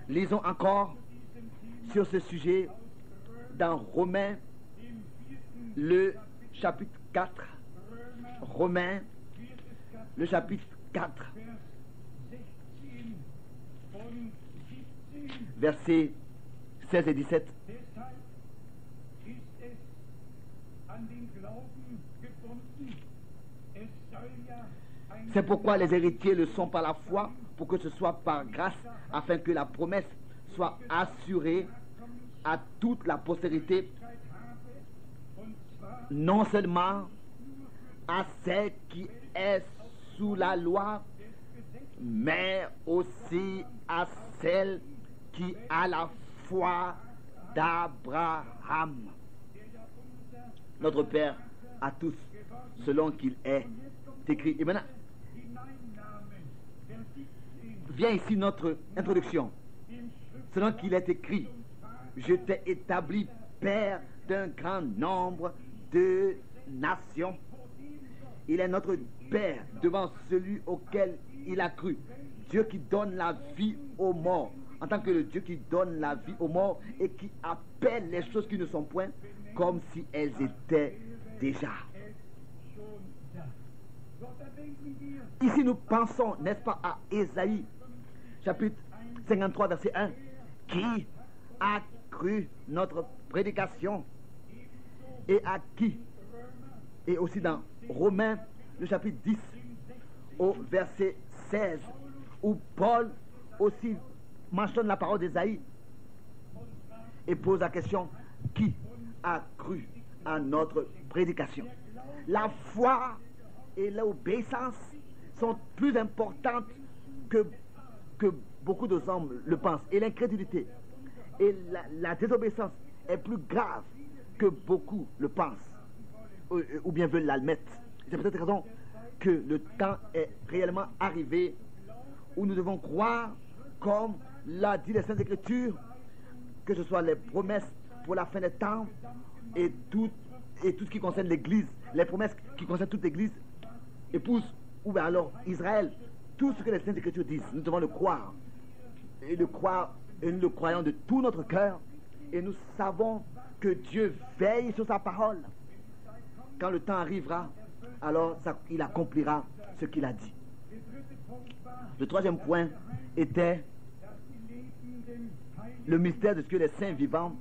Lisons encore sur ce sujet dans Romains, le chapitre 4. Romains, le chapitre 4, versets 16 et 17. C'est pourquoi les héritiers le sont par la foi, pour que ce soit par grâce, afin que la promesse soit assurée à toute la postérité, non seulement à celle qui est sous la loi, mais aussi à celle qui a la foi d'Abraham, notre Père à tous, selon qu'il est écrit. Et maintenant, vient ici notre introduction. Selon qu'il est écrit, je t'ai établi père d'un grand nombre de nations. Il est notre Père devant celui auquel il a cru. Dieu qui donne la vie aux morts, en tant que le Dieu qui donne la vie aux morts et qui appelle les choses qui ne sont point comme si elles étaient déjà. Ici nous pensons, n'est-ce pas, à Ésaïe, chapitre 53, verset 1. Qui a cru notre prédication et à qui? Et aussi dans Romains, le chapitre 10, au verset 16, où Paul aussi mentionne la parole d'Ésaïe et pose la question, qui a cru à notre prédication? La foi et l'obéissance sont plus importantes que beaucoup de hommes le pensent. Et l'incrédulité et la désobéissance est plus grave que beaucoup le pensent ou bien veulent l'admettre. C'est pour cette raison que le temps est réellement arrivé où nous devons croire, comme l'a dit les Saintes Écritures, que ce soit les promesses pour la fin des temps et tout ce qui concerne l'Église, les promesses qui concernent toute l'Église, épouse ou bien alors Israël, tout ce que les Saintes Écritures disent, nous devons le croire. Et nous le croyons de tout notre cœur, et nous savons que Dieu veille sur sa parole. Quand le temps arrivera, alors il accomplira ce qu'il a dit. Le troisième point était le mystère de ce que les saints vivants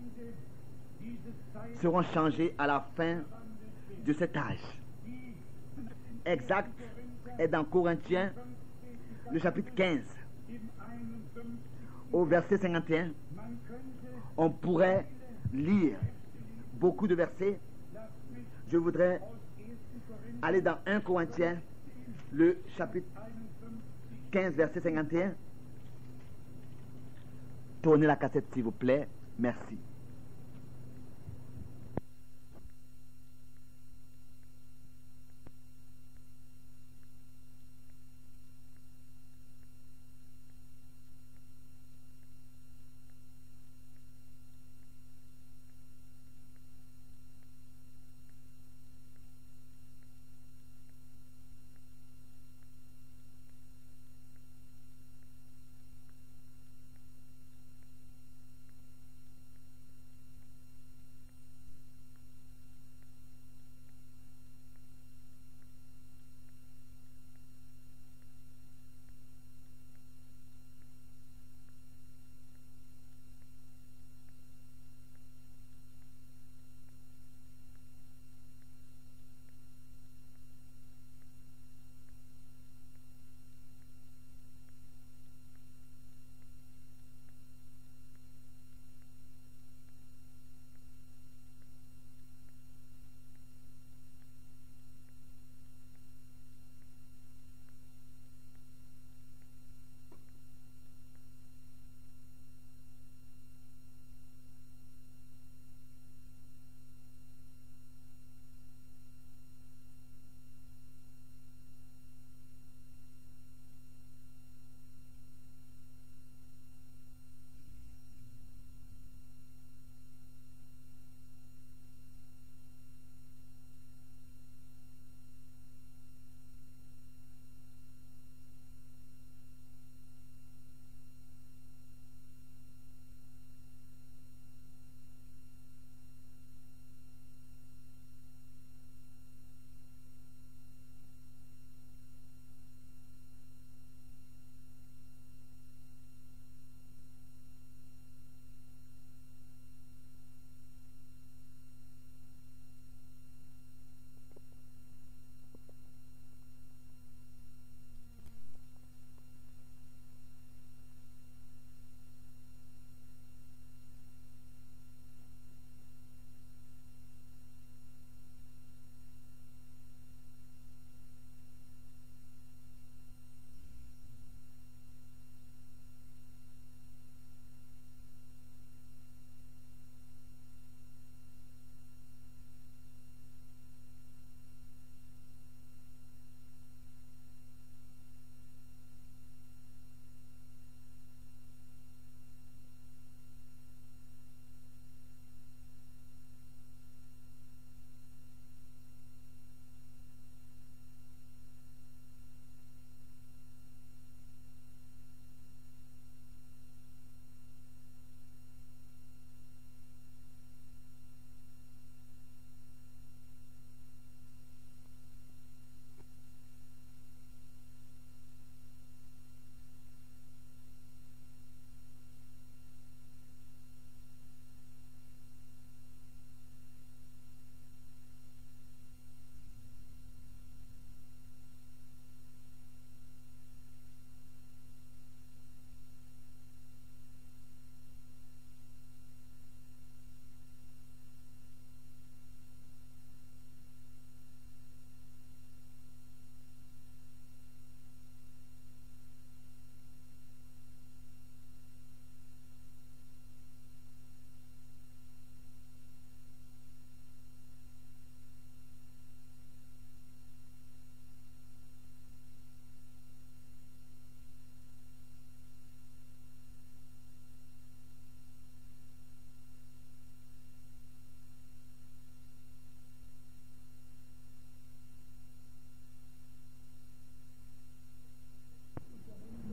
seront changés à la fin de cet âge. exact est dans Corinthiens, le chapitre 15, au verset 51. On pourrait lire beaucoup de versets. Je voudrais aller dans 1 Corinthiens, le chapitre 15, verset 51. Tournez la cassette, s'il vous plaît. Merci.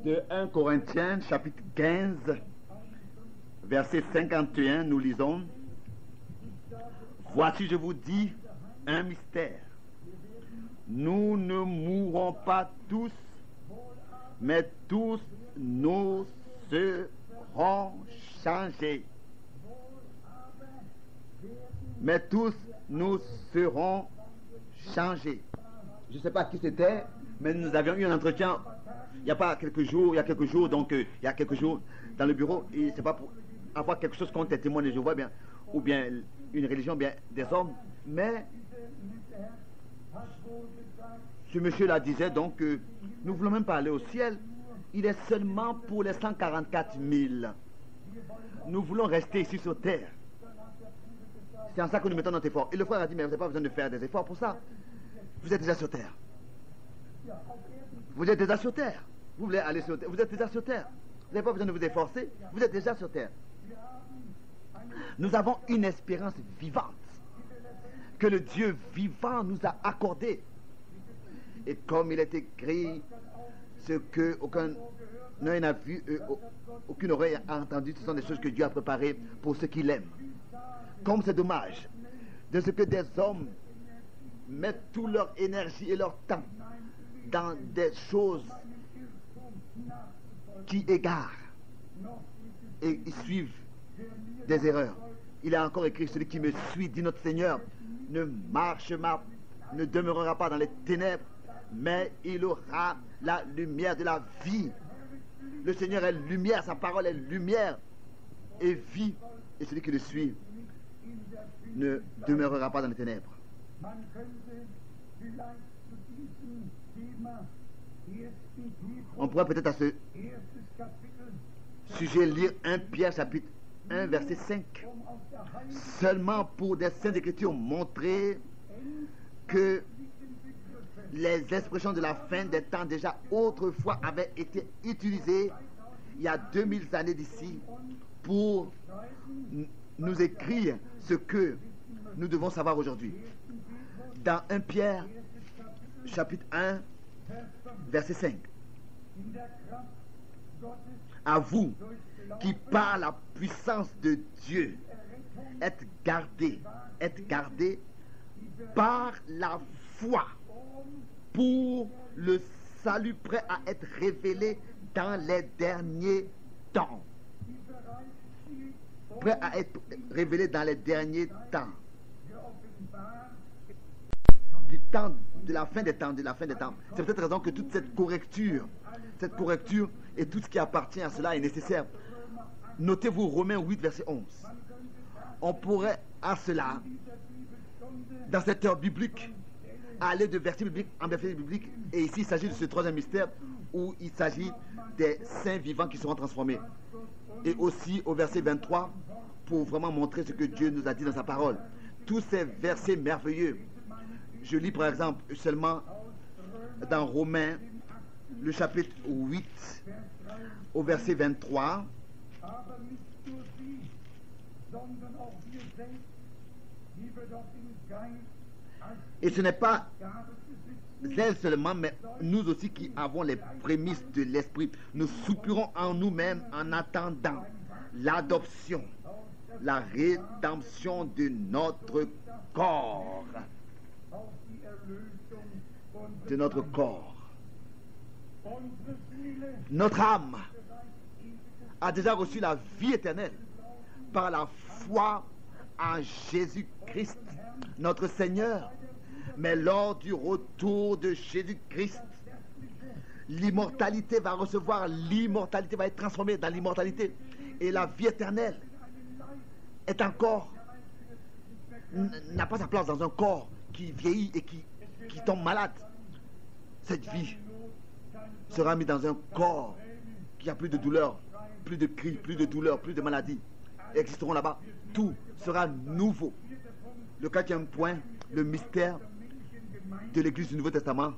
De 1 Corinthiens, chapitre 15, verset 51, nous lisons: Voici, je vous dis un mystère. Nous ne mourrons pas tous, mais tous nous serons changés. Mais tous nous serons changés. je ne sais pas qui c'était, mais nous avions eu un entretien il y a quelques jours, dans le bureau, et c'est pas pour avoir quelque chose contre les témoins de Jéhovah, bien, ou bien une religion, bien des hommes, mais ce monsieur-là disait donc que nous ne voulons même pas aller au ciel, il est seulement pour les 144 000. Nous voulons rester ici sur terre. C'est en ça que nous mettons notre effort. Et le frère a dit, mais vous n'avez pas besoin de faire des efforts pour ça. Vous êtes déjà sur terre. Vous êtes déjà sur terre. Vous voulez aller sur terre. Vous êtes déjà sur terre. Vous n'avez pas besoin de vous efforcer. Vous êtes déjà sur terre. Nous avons une espérance vivante que le Dieu vivant nous a accordée. Et comme il est écrit, ce que aucun œil n'a vu, aucune oreille a entendu, ce sont des choses que Dieu a préparées pour ceux qui l'aiment. Comme c'est dommage de ce que des hommes mettent toute leur énergie et leur temps dans des choses qui égarent et ils suivent des erreurs. Il a encore écrit, celui qui me suit, dit notre Seigneur, ne demeurera pas dans les ténèbres, mais il aura la lumière de la vie. Le Seigneur est lumière, sa parole est lumière et vie, et celui qui le suit ne demeurera pas dans les ténèbres. On pourrait peut-être à ce sujet lire 1 Pierre chapitre 1 verset 5, seulement pour des saintes écritures montrer que les expressions de la fin des temps déjà autrefois avaient été utilisées il y a 2000 années d'ici pour nous écrire ce que nous devons savoir aujourd'hui. Dans 1 Pierre chapitre 1 verset 5, à vous qui par la puissance de Dieu êtes gardés par la foi pour le salut prêt à être révélé dans les derniers temps. Prêt à être révélé dans les derniers temps. Du temps, de la fin des temps, C'est peut-être raison que toute cette correcture et tout ce qui appartient à cela est nécessaire. Notez-vous Romains 8, verset 11. On pourrait à cela, dans cette heure biblique, aller de verset biblique en verset biblique, et ici il s'agit de ce troisième mystère où il s'agit des saints vivants qui seront transformés. Et aussi au verset 23, pour vraiment montrer ce que Dieu nous a dit dans sa parole. Tous ces versets merveilleux. Je lis par exemple seulement dans Romains, le chapitre 8, au verset 23. Et ce n'est pas elles seulement, mais nous aussi qui avons les prémices de l'Esprit. Nous soupirons en nous-mêmes en attendant l'adoption, la rédemption de notre corps. De notre corps. Notre âme a déjà reçu la vie éternelle par la foi en Jésus-Christ, notre Seigneur. Mais lors du retour de Jésus-Christ, l'immortalité va recevoir l'immortalité, va être transformée dans l'immortalité. Et la vie éternelle est encore, n'a pas sa place dans un corps qui vieillit et qui tombe malade. Cette vie sera mise dans un corps qui a plus de douleur, plus de cris, plus de douleur, plus de maladies. Existeront là-bas. Tout sera nouveau. Le 4e point, le mystère de l'Église du Nouveau Testament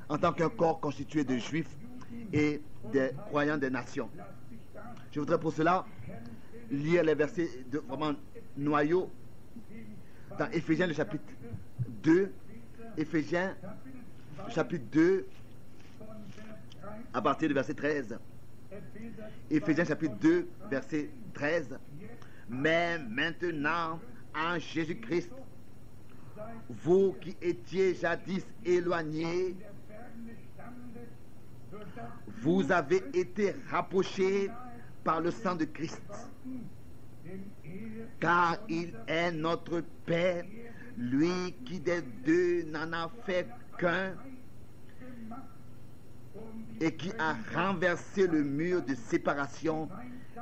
en tant qu'un corps constitué de Juifs et des croyants des nations. Je voudrais pour cela lire les versets de vraiment noyaux dans Éphésiens le chapitre 2, Éphésiens chapitre 2 à partir du verset 13. Éphésiens chapitre 2 verset 13. Mais maintenant en Jésus-Christ, vous qui étiez jadis éloignés, vous avez été rapprochés par le sang de Christ, car il est notre Père, lui qui des deux n'en a fait quelqu'un et qui a renversé le mur de séparation,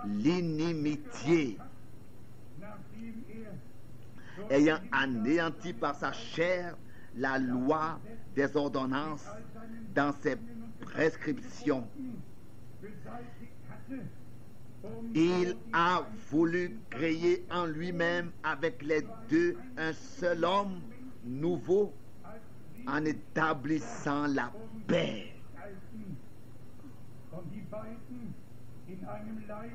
l'inimitié, ayant anéanti par sa chair la loi des ordonnances dans ses prescriptions. Il a voulu créer en lui-même avec les deux un seul homme nouveau en établissant la paix.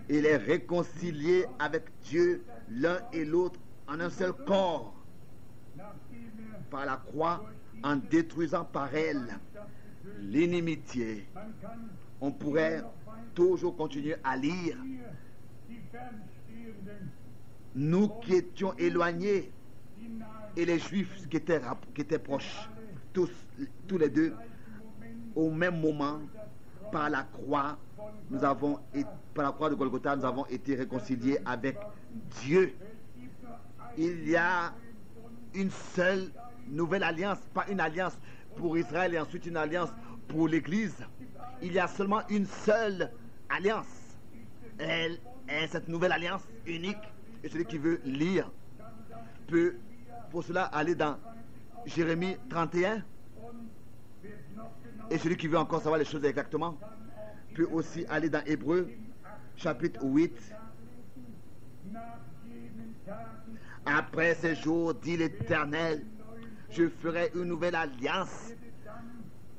Il est réconcilié avec Dieu l'un et l'autre en un seul corps par la croix, en détruisant par elle l'inimitié. On pourrait toujours continuer à lire. Nous qui étions éloignés et les Juifs qui étaient proches, tous les deux, au même moment, par la croix, par la croix de Golgotha, nous avons été réconciliés avec Dieu. Il y a une seule nouvelle alliance, pas une alliance pour Israël et ensuite une alliance pour l'Église. Il y a seulement une seule alliance. Elle est cette nouvelle alliance unique. Et celui qui veut lire peut pour cela aller dans Jérémie 31. Et celui qui veut encore savoir les choses exactement peut aussi aller dans Hébreux chapitre 8. Après ces jours, dit l'Éternel, je ferai une nouvelle alliance.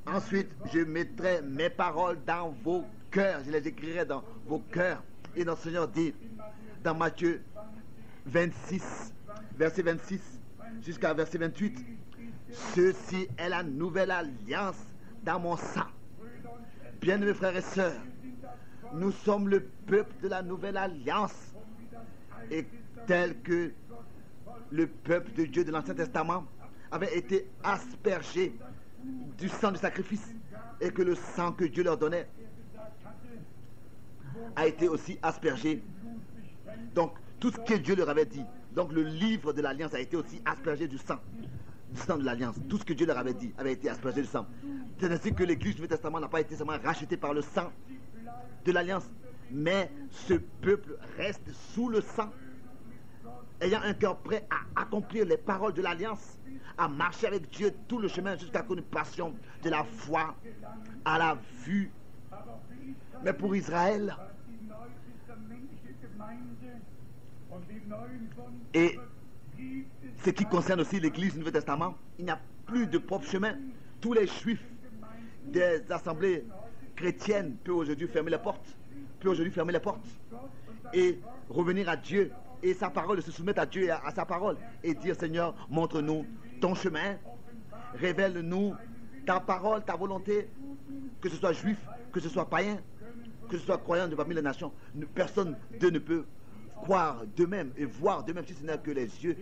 Ensuite, je mettrai mes paroles dans vos cœurs. Je les écrirai dans vos cœurs. Et notre Seigneur dit, dans Matthieu 26, verset 26, jusqu'à verset 28, ceci est la nouvelle alliance dans mon sang. Bien-aimés frères et sœurs, nous sommes le peuple de la nouvelle alliance. Et tel que le peuple de Dieu de l'Ancien Testament avait été aspergé du sang du sacrifice et que le sang que Dieu leur donnait a été aussi aspergé. Donc tout ce que Dieu leur avait dit, donc le livre de l'alliance a été aussi aspergé du sang de l'alliance. Tout ce que Dieu leur avait dit avait été aspergé du sang. C'est ainsi que l'Église du Nouveau Testament n'a pas été seulement rachetée par le sang de l'alliance, mais ce peuple reste sous le sang, ayant un cœur prêt à accomplir les paroles de l'alliance, à marcher avec Dieu tout le chemin jusqu'à la passion de la foi à la vue. Mais pour Israël et ce qui concerne aussi l'Église du Nouveau Testament, il n'y a plus de propre chemin. Tous les Juifs des assemblées chrétiennes peuvent aujourd'hui fermer les portes, et revenir à Dieu et sa parole, se soumettre à Dieu et à sa parole et dire, Seigneur, montre-nous ton chemin, révèle-nous ta parole, ta volonté, que ce soit juif, que ce soit païen, que ce soit croyant de parmi les nations. Personne d'eux ne peut croire d'eux-mêmes et voir d'eux-mêmes si ce n'est que les yeux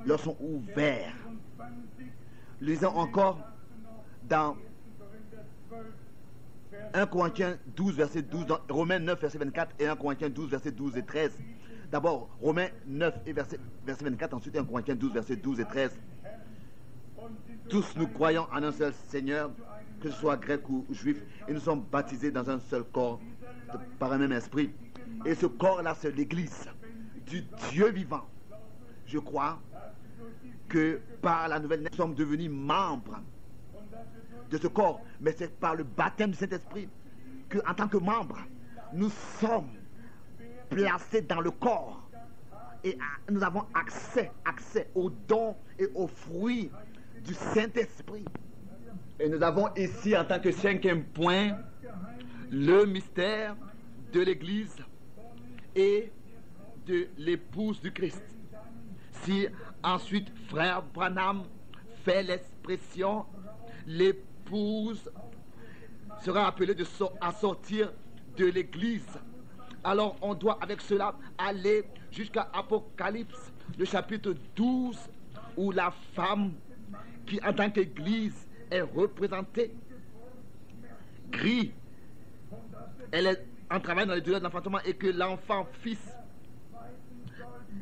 leur sont ouverts. Lisons encore dans 1 Corinthiens 12, verset 12, dans Romains 9, verset 24 et 1 Corinthiens 12, verset 12 et 13. D'abord, Romains 9 et verset 24, ensuite 1 Corinthiens 12, verset 12 et 13. Tous nous croyons en un seul Seigneur, que ce soit grec ou juif, et nous sommes baptisés dans un seul corps, par un même esprit. Et ce corps-là, c'est l'Église du Dieu vivant. Je crois que par la nouvelle naissance, nous sommes devenus membres de ce corps, mais c'est par le baptême du Saint-Esprit qu'en tant que membres, nous sommes placés dans le corps et nous avons accès aux dons et aux fruits du Saint-Esprit. Et nous avons ici en tant que 5e point le mystère de l'Église et de l'épouse du Christ. Si ensuite frère Branham fait l'expression, l'épouse sera appelée à sortir de l'Église, alors on doit avec cela aller jusqu'à Apocalypse, le chapitre 12, où la femme qui en tant qu'Église est représentée crie. Elle est en travail dans les douleurs de l'enfantement et que l'enfant fils,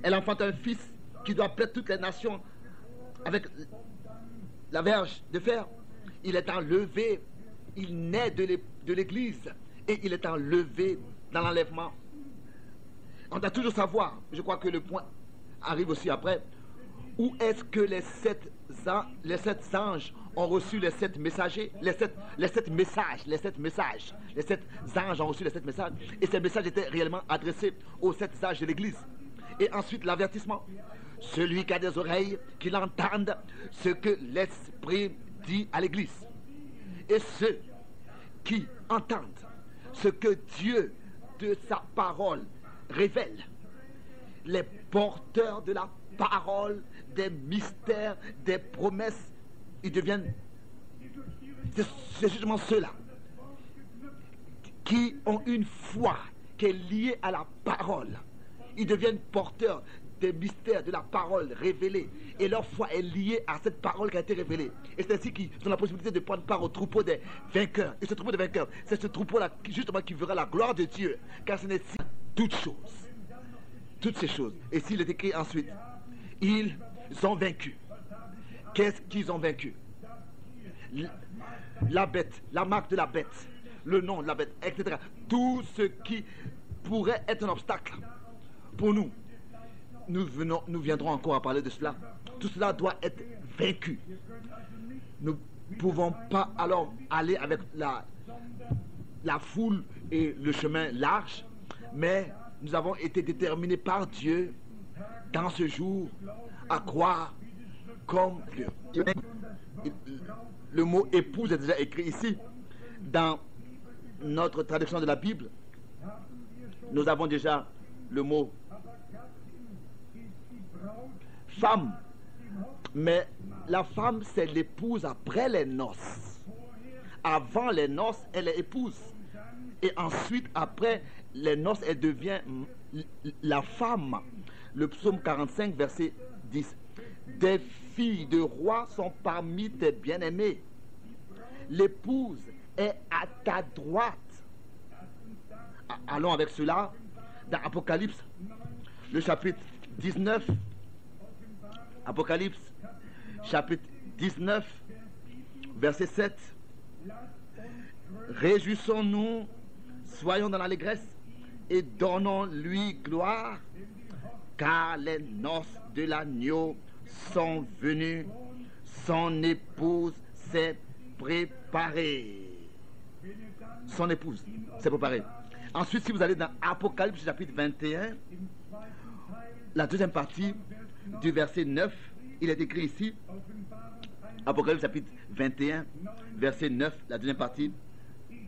elle enfante un fils qui doit plaire toutes les nations avec la verge de fer, il est enlevé, il naît de l'Église et il est enlevé dans l'enlèvement. On doit toujours savoir, je crois que le point arrive aussi après, où est-ce que les sept anges ont reçu les 7 messagers, les sept anges ont reçu les 7 messages, et ces messages étaient réellement adressés aux 7 sages de l'Église. Et ensuite l'avertissement, celui qui a des oreilles, qu'il entende ce que l'Esprit dit à l'Église. Et ceux qui entendent ce que Dieu de sa parole révèle, les porteurs de la parole, des mystères, des promesses, ils deviennent, c'est justement ceux-là qui ont une foi qui est liée à la parole. Ils deviennent porteurs des mystères de la parole révélée, et leur foi est liée à cette parole qui a été révélée. Et c'est ainsi qu'ils ont la possibilité de prendre part au troupeau des vainqueurs. Et ce troupeau de vainqueurs, c'est ce troupeau-là justement qui verra la gloire de Dieu, car ce n'est pas toutes ces choses. Et s'il est écrit ensuite, ils ont vaincu. Qu'est-ce qu'ils ont vaincu? La bête, la marque de la bête, le nom de la bête, etc. Tout ce qui pourrait être un obstacle pour nous. Nous viendrons encore à parler de cela. Tout cela doit être vaincu. Nous ne pouvons pas alors aller avec la foule et le chemin large, mais nous avons été déterminés par Dieu dans ce jour à croire comme Dieu. Le mot épouse est déjà écrit ici dans notre traduction de la Bible. Nous avons déjà le mot femme, mais la femme c'est l'épouse après les noces. Avant les noces elle est épouse, et ensuite après les noces elle devient la femme. Le psaume 45 verset 10, des filles de roi sont parmi tes bien-aimés, l'épouse est à ta droite. Allons avec cela dans Apocalypse, le chapitre 19. Apocalypse, chapitre 19, verset 7. Réjouissons-nous, soyons dans l'allégresse et donnons-lui gloire, car les noces de l'agneau sont venues, son épouse s'est préparée. Son épouse s'est préparée. Ensuite, si vous allez dans Apocalypse chapitre 21, la deuxième partie du verset 9, il est écrit ici, Apocalypse chapitre 21, verset 9, la deuxième partie,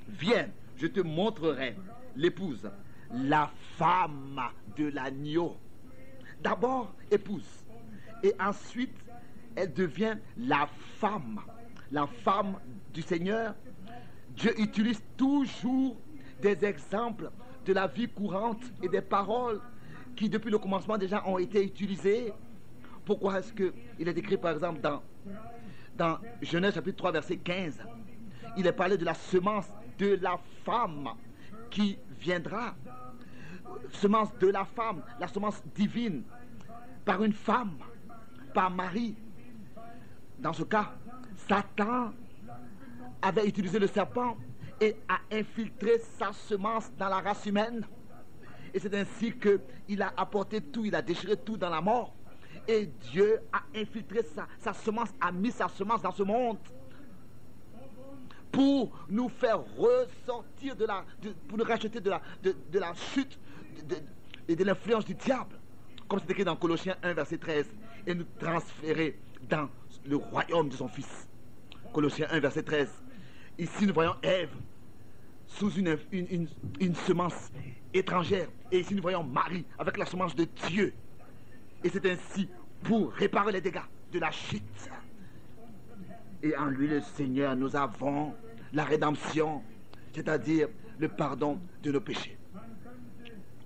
viens, je te montrerai l'épouse, la femme de l'agneau. D'abord épouse, et ensuite elle devient la femme du Seigneur. Dieu utilise toujours des exemples de la vie courante et des paroles qui depuis le commencement déjà ont été utilisées. Pourquoi est-ce qu'il est écrit par exemple dans Genèse chapitre 3 verset 15, il est parlé de la semence de la femme qui viendra, semence de la femme, la semence divine, par une femme, par Marie. Dans ce cas, Satan avait utilisé le serpent et a infiltré sa semence dans la race humaine. Et c'est ainsi qu'il a apporté tout, il a déchiré tout dans la mort. Et Dieu a infiltré sa semence, a mis sa semence dans ce monde pour nous faire ressortir pour nous racheter de la chute et de l'influence du diable, comme c'est écrit dans Colossiens 1 verset 13, et nous transférer dans le royaume de son Fils. Colossiens 1 verset 13. Ici nous voyons Ève sous une semence étrangère, et ici nous voyons Marie avec la semence de Dieu. Et c'est ainsi pour réparer les dégâts de la chute. Et en lui le Seigneur, nous avons la rédemption, c'est-à-dire le pardon de nos péchés.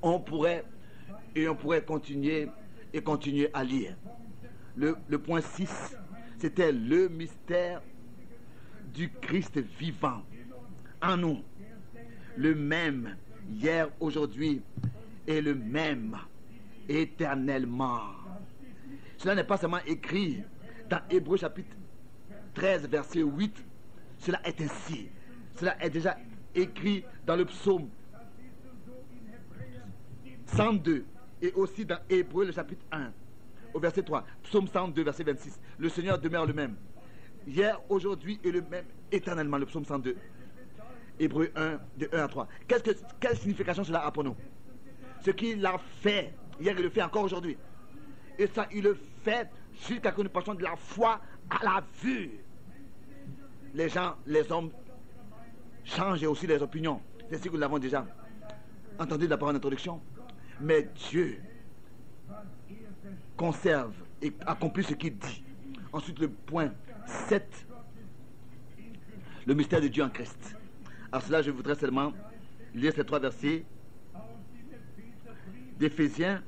On pourrait continuer à lire. Le point 6, c'était le mystère du Christ vivant en nous, le même hier, aujourd'hui et le même éternellement. Cela n'est pas seulement écrit dans Hébreux chapitre 13, verset 8, cela est ainsi. Cela est déjà écrit dans le psaume 102 et aussi dans Hébreux, le chapitre 1, au verset 3. Psaume 102, verset 26. Le Seigneur demeure le même. Hier, aujourd'hui et le même éternellement, le psaume 102. Hébreux 1, de 1 à 3. Quelle signification cela a pour nous? Ce qu'il a fait, hier il le fait encore aujourd'hui. Et ça, il le fait jusqu'à ce que nous passions de la foi à la vue. Les gens, les hommes changent aussi les opinions. C'est ce que nous l'avons déjà entendu de la parole d'introduction. Mais Dieu conserve et accomplit ce qu'il dit. Ensuite, le point 7, le mystère de Dieu en Christ. À cela, je voudrais seulement lire ces 3 versets d'Éphésiens,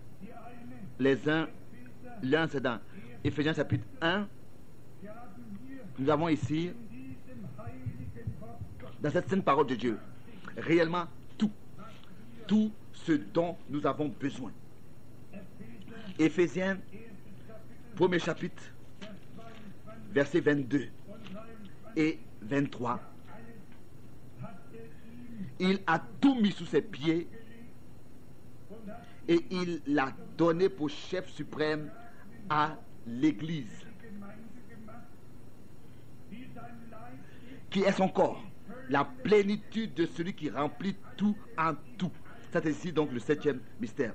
l'un c'est dans Éphésiens chapitre 1. Nous avons ici, dans cette sainte parole de Dieu, réellement tout ce dont nous avons besoin. Éphésiens, premier chapitre, versets 22 et 23. Il a tout mis sous ses pieds et il l'a donné pour chef suprême à l'Église, qui est son corps, la plénitude de celui qui remplit tout en tout. C'est ici donc le 7e mystère.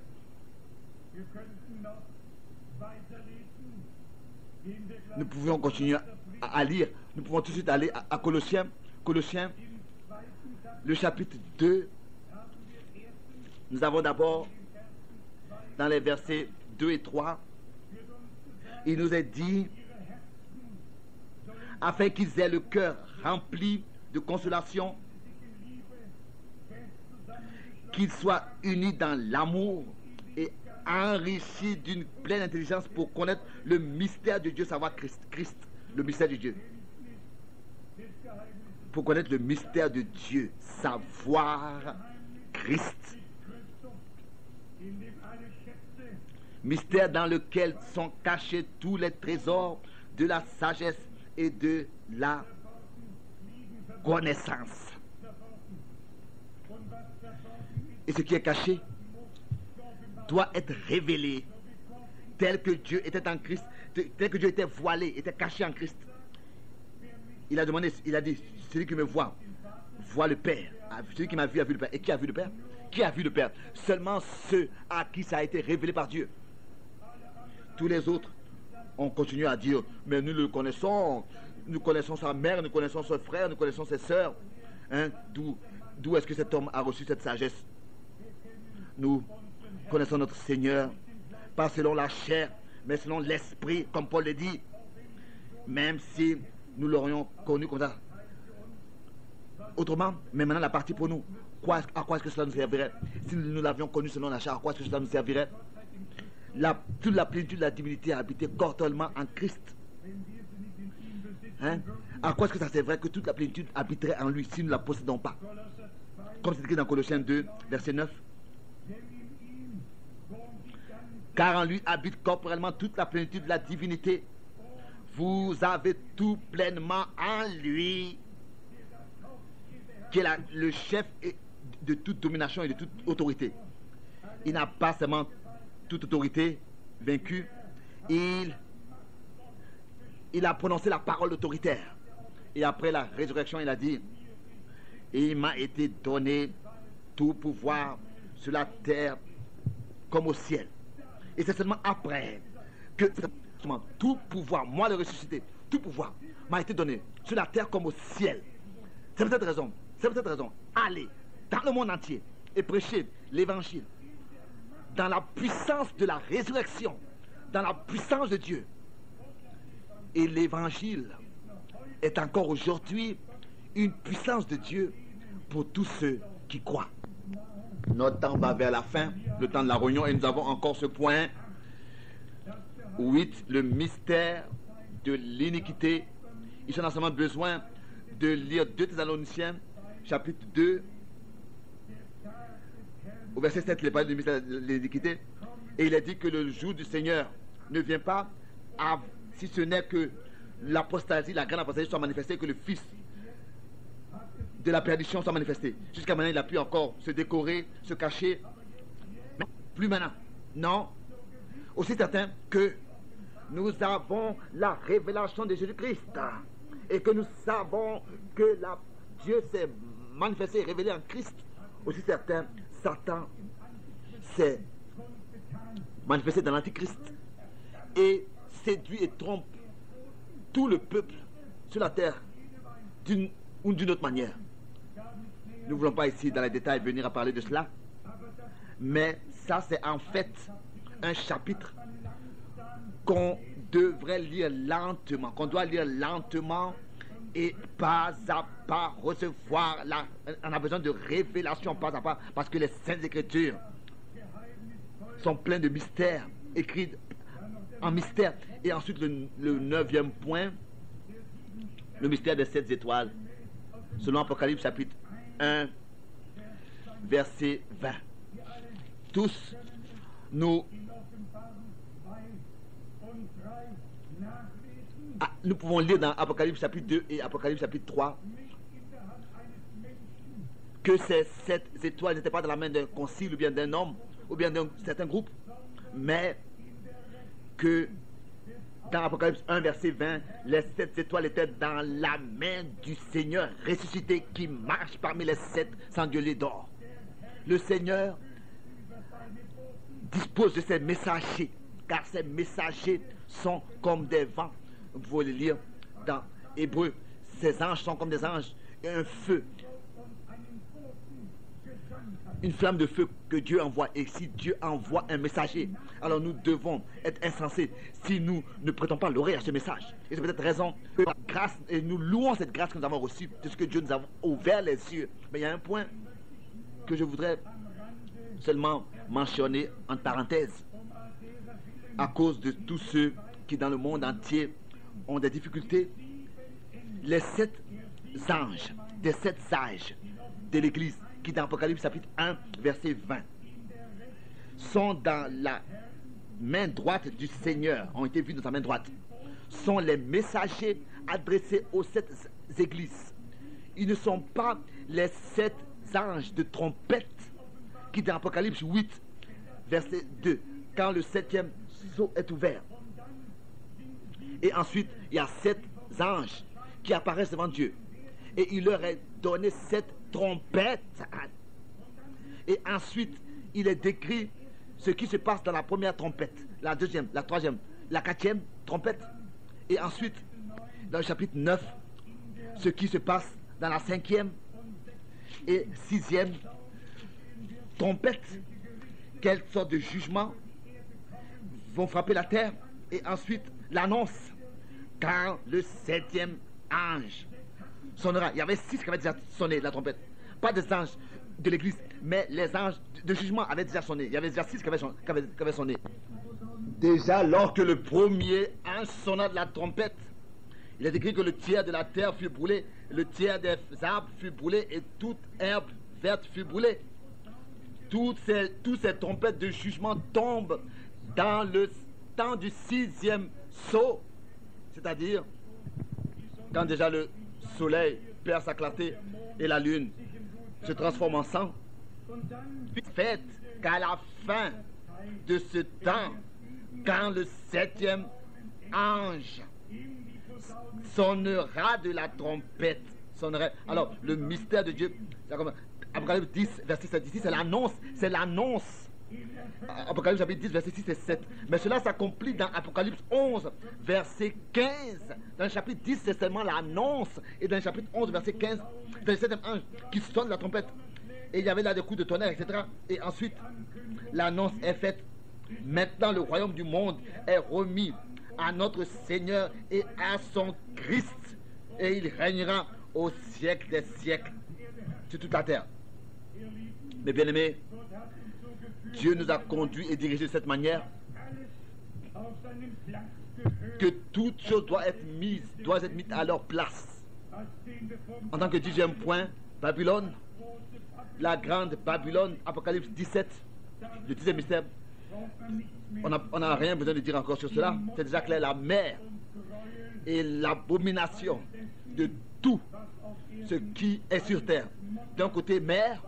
Nous pouvons continuer à lire. Nous pouvons tout de suite aller à Colossiens, le chapitre 2. Nous avons d'abord, dans les versets 2 et 3, il nous est dit, afin qu'ils aient le cœur rempli de consolation, qu'ils soient unis dans l'amour et enrichis d'une pleine intelligence pour connaître le mystère de Dieu, savoir Christ, le mystère de Dieu. Pour connaître le mystère de Dieu, savoir Christ. Mystère dans lequel sont cachés tous les trésors de la sagesse et de la connaissance. Et ce qui est caché doit être révélé tel que Dieu était en Christ, tel que Dieu était voilé, était caché en Christ. Il a demandé, il a dit, celui qui me voit le Père. Celui qui m'a vu a vu le Père. Et qui a vu le Père? Qui a vu le Père? Seulement ceux à qui ça a été révélé par Dieu. Tous les autres ont continué à dire, mais nous le connaissons, nous connaissons sa mère, nous connaissons son frère, nous connaissons ses sœurs. Hein? D'où est-ce que cet homme a reçu cette sagesse? Nous connaissons notre Seigneur, pas selon la chair, mais selon l'esprit, comme Paul le dit. Même si nous l'aurions connu comme ça. Autrement, mais maintenant la partie pour nous. À quoi est-ce que cela nous servirait? Si nous l'avions connu selon la chair, à quoi est-ce que cela nous servirait? Toute la plénitude de la divinité a habité corporellement en Christ. Hein? À quoi est-ce que ça servirait que toute la plénitude habiterait en lui si nous ne la possédons pas? Comme c'est écrit dans Colossiens 2, verset 9. Car en lui habite corporellement toute la plénitude de la divinité. Vous avez tout pleinement en lui, qui est le chef de toute domination et de toute autorité. Il n'a pas seulement toute autorité vaincue, il a prononcé la parole autoritaire. Et après la résurrection, il a dit, il m'a été donné tout pouvoir sur la terre comme au ciel. Et c'est seulement après que tout pouvoir, moi le ressuscité, tout pouvoir m'a été donné sur la terre comme au ciel. C'est pour cette raison, allez dans le monde entier et prêcher l'évangile dans la puissance de la résurrection, dans la puissance de Dieu. Et l'évangile est encore aujourd'hui une puissance de Dieu pour tous ceux qui croient. Notre temps va vers la fin, le temps de la réunion, et nous avons encore ce point 8, le mystère de l'iniquité. Ils ont seulement besoin de lire 2 Thessaloniciens, chapitre 2, au verset 7, il est parlé du mystère de l'iniquité, et il est dit que le jour du Seigneur ne vient pas si ce n'est que l'apostasie, la grande apostasie soit manifestée, que le Fils de la perdition soit manifesté. Jusqu'à maintenant, il a pu encore se décorer, se cacher. Mais plus maintenant. Non. Aussi certain que nous avons la révélation de Jésus-Christ et que nous savons que Dieu s'est manifesté et révélé en Christ. Aussi certain, Satan s'est manifesté dans l'Antichrist et séduit et trompe tout le peuple sur la terre d'une ou d'une autre manière. Nous ne voulons pas ici dans les détails venir à parler de cela, mais ça c'est en fait un chapitre qu'on devrait lire lentement, qu'on doit lire lentement et pas à pas recevoir. On a besoin de révélation pas à pas, parce que les Saintes Écritures sont pleines de mystères, écrits en mystère. Et ensuite le 9e point, le mystère des 7 étoiles, selon Apocalypse chapitre 1, verset 20. Tous, nous pouvons lire dans Apocalypse chapitre 2 et Apocalypse chapitre 3 que ces 7 étoiles n'étaient pas dans la main d'un concile ou bien d'un homme ou bien d'un certain groupe, mais que dans Apocalypse 1 verset 20, les 7 étoiles étaient dans la main du Seigneur ressuscité qui marche parmi les 7 sandaliers d'or. Le Seigneur dispose de ses messagers, car ces messagers sont comme des vents. Vous pouvez le lire dans Hébreu. Ces anges sont comme des anges et un feu, une flamme de feu que Dieu envoie. Et si Dieu envoie un messager, alors nous devons être insensés si nous ne prêtons pas l'oreille à ce message. Et c'est peut-être raison que grâce, et nous louons cette grâce que nous avons reçue, de ce que Dieu nous a ouvert les yeux. Mais il y a un point que je voudrais seulement mentionner en parenthèse, à cause de tous ceux qui dans le monde entier ont des difficultés. Les 7 anges, des 7 sages de l'Église, qui dans Apocalypse chapitre 1 verset 20 sont dans la main droite du Seigneur, ont été vus dans sa main droite, sont les messagers adressés aux 7 églises. Ils ne sont pas les 7 anges de trompette qui dans Apocalypse 8 verset 2, quand le 7e sceau est ouvert. Et ensuite il y a 7 anges qui apparaissent devant Dieu et il leur est donné 7 trompettes. Et ensuite il est décrit ce qui se passe dans la première trompette, la deuxième, la troisième, la 4e trompette, et ensuite dans le chapitre 9 ce qui se passe dans la 5e et 6e trompette. Quelle sorte de jugement vont frapper la terre. Et ensuite l'annonce quand le 7e ange sonnera. Il y avait 6 qui avaient déjà sonné la trompette, pas des anges de l'église, mais les anges de jugement avaient déjà sonné. Il y avait déjà 6 qui avaient sonné. Déjà lorsque le premier ange sonna de la trompette, il est écrit que le tiers de la terre fut brûlé, le tiers des arbres fut brûlé et toute herbe verte fut brûlée. Toutes ces trompettes de jugement tombent dans le temps du 6e sceau, c'est-à-dire quand déjà le soleil perd sa clarté et la lune se transforme en sang. Faites qu'à la fin de ce temps, quand le 7e ange sonnera de la trompette, sonnerait. Alors le mystère de Dieu, Apocalypse 10 verset 7, ici c'est l'annonce. Apocalypse chapitre 10 verset 6 et 7, mais cela s'accomplit dans Apocalypse 11 verset 15. Dans le chapitre 10 c'est seulement l'annonce, et dans le chapitre 11 verset 15 c'est le 7e ange qui sonne la trompette et il y avait là des coups de tonnerre, etc. Et ensuite l'annonce est faite. Maintenant le royaume du monde est remis à notre Seigneur et à son Christ, et il régnera au siècle des siècles sur toute la terre. Mes bien-aimés, Dieu nous a conduits et dirigés de cette manière que toute chose doit être mise à leur place. En tant que 10e point, Babylone, la grande Babylone, Apocalypse 17, le 10e mystère. On n'a rien besoin de dire encore sur cela. C'est déjà clair, la mer et l'abomination de tout ce qui est sur terre. D'un côté, mère,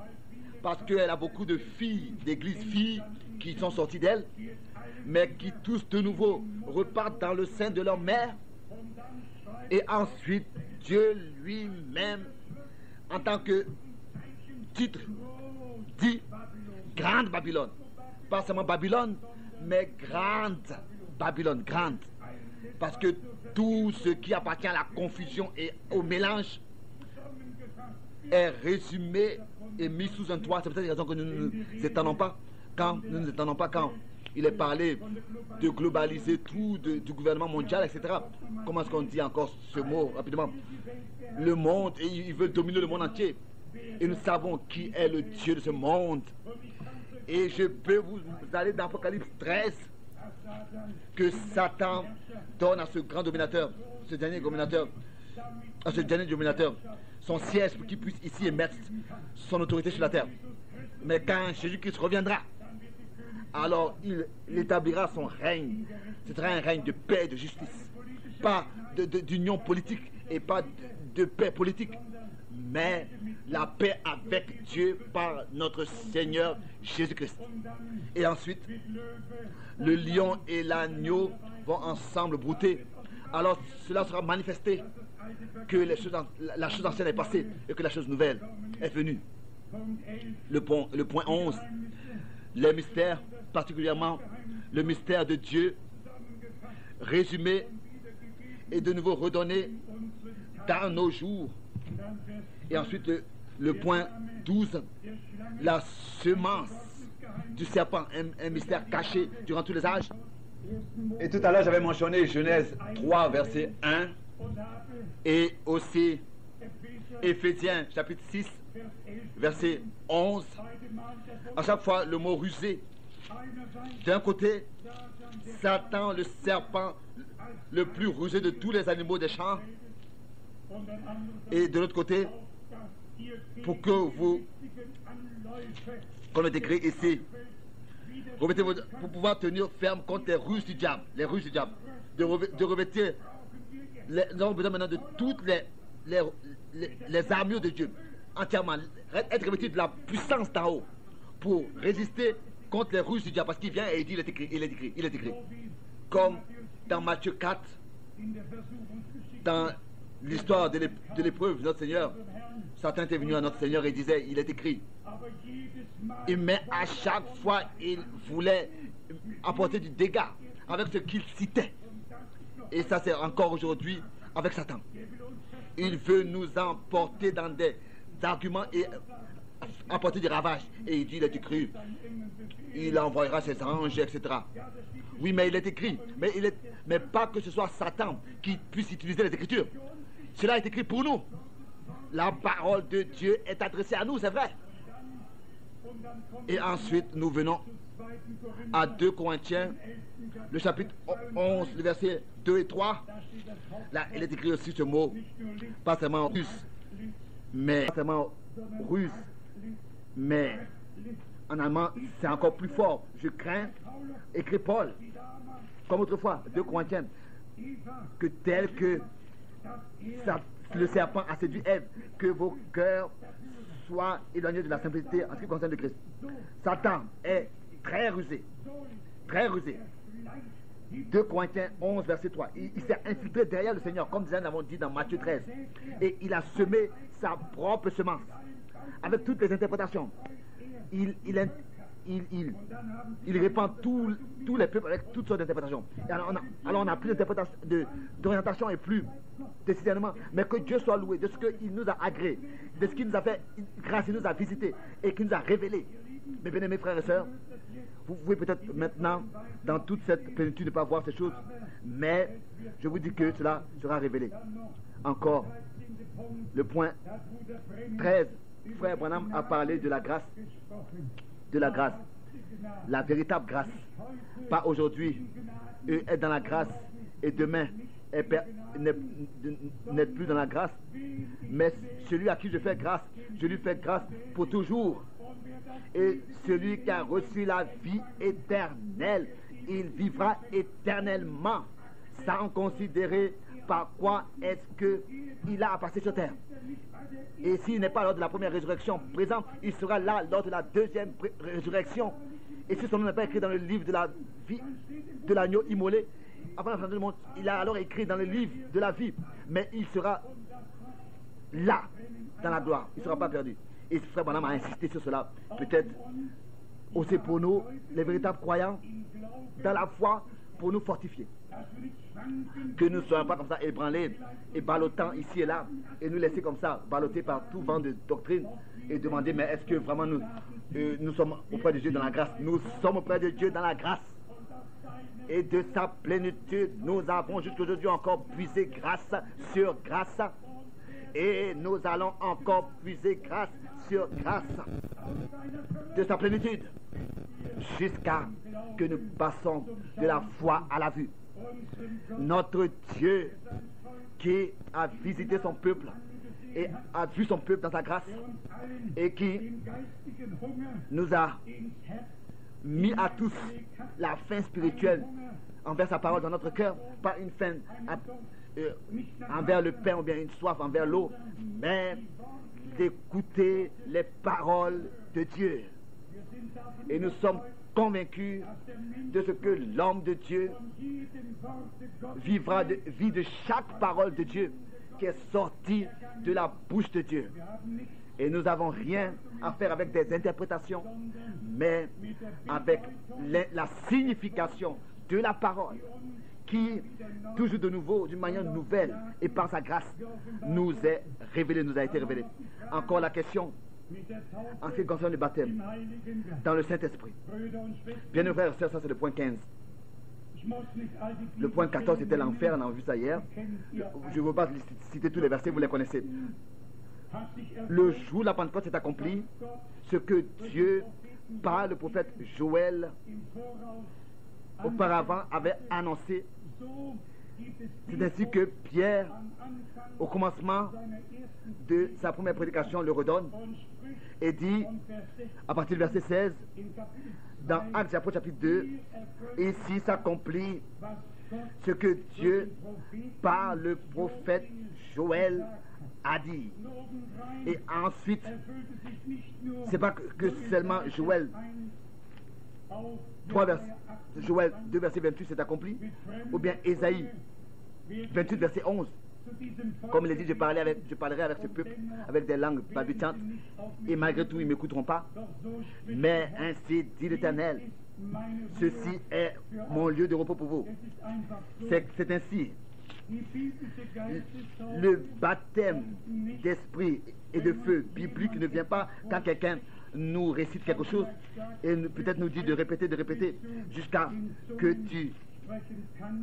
parce qu'elle a beaucoup de filles, d'églises filles, qui sont sorties d'elle, mais qui tous de nouveau repartent dans le sein de leur mère. Et ensuite, Dieu lui-même, en tant que titre, dit Grande Babylone. Pas seulement Babylone, mais Grande Babylone, grande. Parce que tout ce qui appartient à la confusion et au mélange est résumé et mis sous un toit. C'est peut-être la raison que nous ne nous étendons pas quand il est parlé de globaliser tout du gouvernement mondial, etc. Comment est-ce qu'on dit encore ce mot rapidement? Le monde, et ils veulent dominer le monde entier. Et nous savons qui est le Dieu de ce monde. Et je peux vous aller dans Apocalypse 13, que Satan donne à ce grand dominateur, ce dernier dominateur, son siège pour qu'il puisse ici émettre son autorité sur la terre. Mais quand Jésus-Christ reviendra, alors il établira son règne. Ce sera un règne de paix et de justice. Pas d'union politique et pas de paix politique, mais la paix avec Dieu par notre Seigneur Jésus-Christ. Et ensuite, le lion et l'agneau vont ensemble brouter. Alors cela sera manifesté que la chose ancienne est passée et que la chose nouvelle est venue. Le point 11, les mystères, particulièrement le mystère de Dieu, résumé et de nouveau redonné dans nos jours. Et ensuite, le point 12, la semence du serpent, un mystère caché durant tous les âges. Et tout à l'heure, j'avais mentionné Genèse 3, verset 1, et aussi Éphésiens, chapitre 6, verset 11. À chaque fois, le mot rusé. D'un côté, Satan, le serpent, le plus rusé de tous les animaux des champs. Et de l'autre côté, pour que vous, comme est écrit ici, pour pouvoir tenir ferme contre les ruses du diable, de revêtir, nous avons besoin maintenant de toutes les armures de Dieu, entièrement, être revêtis de la puissance d'en haut, pour résister contre les ruses du diable, parce qu'il vient et il dit, il est écrit, comme dans Matthieu 4, dans l'histoire de l'épreuve de notre Seigneur, Satan était venu à notre Seigneur et disait, il est écrit. Mais à chaque fois, il voulait apporter du dégât avec ce qu'il citait. Et ça, c'est encore aujourd'hui avec Satan. Il veut nous emporter dans des arguments et apporter des ravages. Et il dit, il est écrit, il envoyera ses anges, etc. Oui, mais il est écrit. Mais pas que ce soit Satan qui puisse utiliser les Écritures. Cela est écrit pour nous. La parole de Dieu est adressée à nous, c'est vrai. Et ensuite, nous venons à 2 Corinthiens, le chapitre 11, le verset 2 et 3. Là, il est écrit aussi ce mot, pas seulement russe, mais en allemand, c'est encore plus fort. Je crains, écrit Paul, comme autrefois, 2 Corinthiens, que tel que le serpent a séduit Ève, que vos cœurs soient éloignés de la simplicité en ce qui concerne le Christ. Satan est très rusé, très rusé. 2 Corinthiens 11, verset 3. Il s'est infiltré derrière le Seigneur, comme nous l'avons dit dans Matthieu 13. Et il a semé sa propre semence, avec toutes les interprétations. Il répand tous les peuples avec toutes sortes d'interprétations. Alors on a plus d'orientation et plus de discernement. Mais que Dieu soit loué de ce qu'il nous a agréé, de ce qu'il nous a fait grâce, il nous a visité et qu'il nous a révélé. Mes bien-aimés frères et sœurs, vous pouvez peut-être maintenant, dans toute cette plénitude, ne pas voir ces choses, mais je vous dis que cela sera révélé. Encore, le point 13, frère Branham a parlé de la grâce. La véritable grâce. Pas aujourd'hui, est dans la grâce et demain n'est plus dans la grâce. Mais celui à qui je fais grâce, je lui fais grâce pour toujours. Et celui qui a reçu la vie éternelle, il vivra éternellement, sans considérer par quoi est-ce qu'il a à passer sur terre. Et s'il n'est pas lors de la première résurrection présent, il sera là lors de la deuxième résurrection. Et si son nom n'est pas écrit dans le livre de la vie de l'agneau immolé, avant la fin du monde, il a alors écrit dans le livre de la vie, mais il sera là, dans la gloire. Il ne sera pas perdu. Et Frère Branham a insisté sur cela. Peut-être aussi pour nous, les véritables croyants, dans la foi, pour nous fortifier. Que nous ne soyons pas comme ça ébranlés et ballottant ici et là, et nous laisser comme ça, balloter par tout vent de doctrine, et demander, mais est-ce que vraiment nous sommes auprès de Dieu dans la grâce? Nous sommes auprès de Dieu dans la grâce. Et de sa plénitude, nous avons jusqu'aujourd'hui encore puisé grâce sur grâce. Et nous allons encore puiser grâce sur grâce. De sa plénitude. Jusqu'à que nous passons de la foi à la vue. Notre Dieu qui a visité son peuple et a vu son peuple dans sa grâce et qui nous a mis à tous la faim spirituelle envers sa parole dans notre cœur, pas une faim envers le pain ou bien une soif envers l'eau, mais d'écouter les paroles de Dieu. Et nous sommes convaincus de ce que l'homme de Dieu vit de chaque parole de Dieu qui est sortie de la bouche de Dieu. Et nous n'avons rien à faire avec des interprétations, mais avec la signification de la parole qui, toujours de nouveau, d'une manière nouvelle et par sa grâce, nous est révélée, nous a été révélée. Encore la question en ce qui concerne le baptême dans le Saint-Esprit. Bien, mes frères et sœurs, ça c'est le point 15. Le point 14 était l'enfer, on a vu ça hier. Je ne veux pas citer tous les versets, vous les connaissez. Le jour de la Pentecôte s'est accompli, ce que Dieu, par le prophète Joël, auparavant avait annoncé. C'est ainsi que Pierre, au commencement de sa première prédication, le redonne et dit, à partir du verset 16, dans Actes chapitre 2, ici s'accomplit ce que Dieu, par le prophète Joël, a dit. Et ensuite, c'est pas que seulement Joël 2 verset 28 s'est accompli, ou bien Ésaïe 28 verset 11. Comme il est dit, je parlerai avec ce peuple avec des langues balbutiantes, et malgré tout ils ne m'écouteront pas. Mais ainsi dit l'Éternel, ceci est mon lieu de repos pour vous. C'est ainsi. Le baptême d'esprit et de feu biblique ne vient pas quand quelqu'un nous récite quelque chose et peut-être nous dit de répéter jusqu'à que tu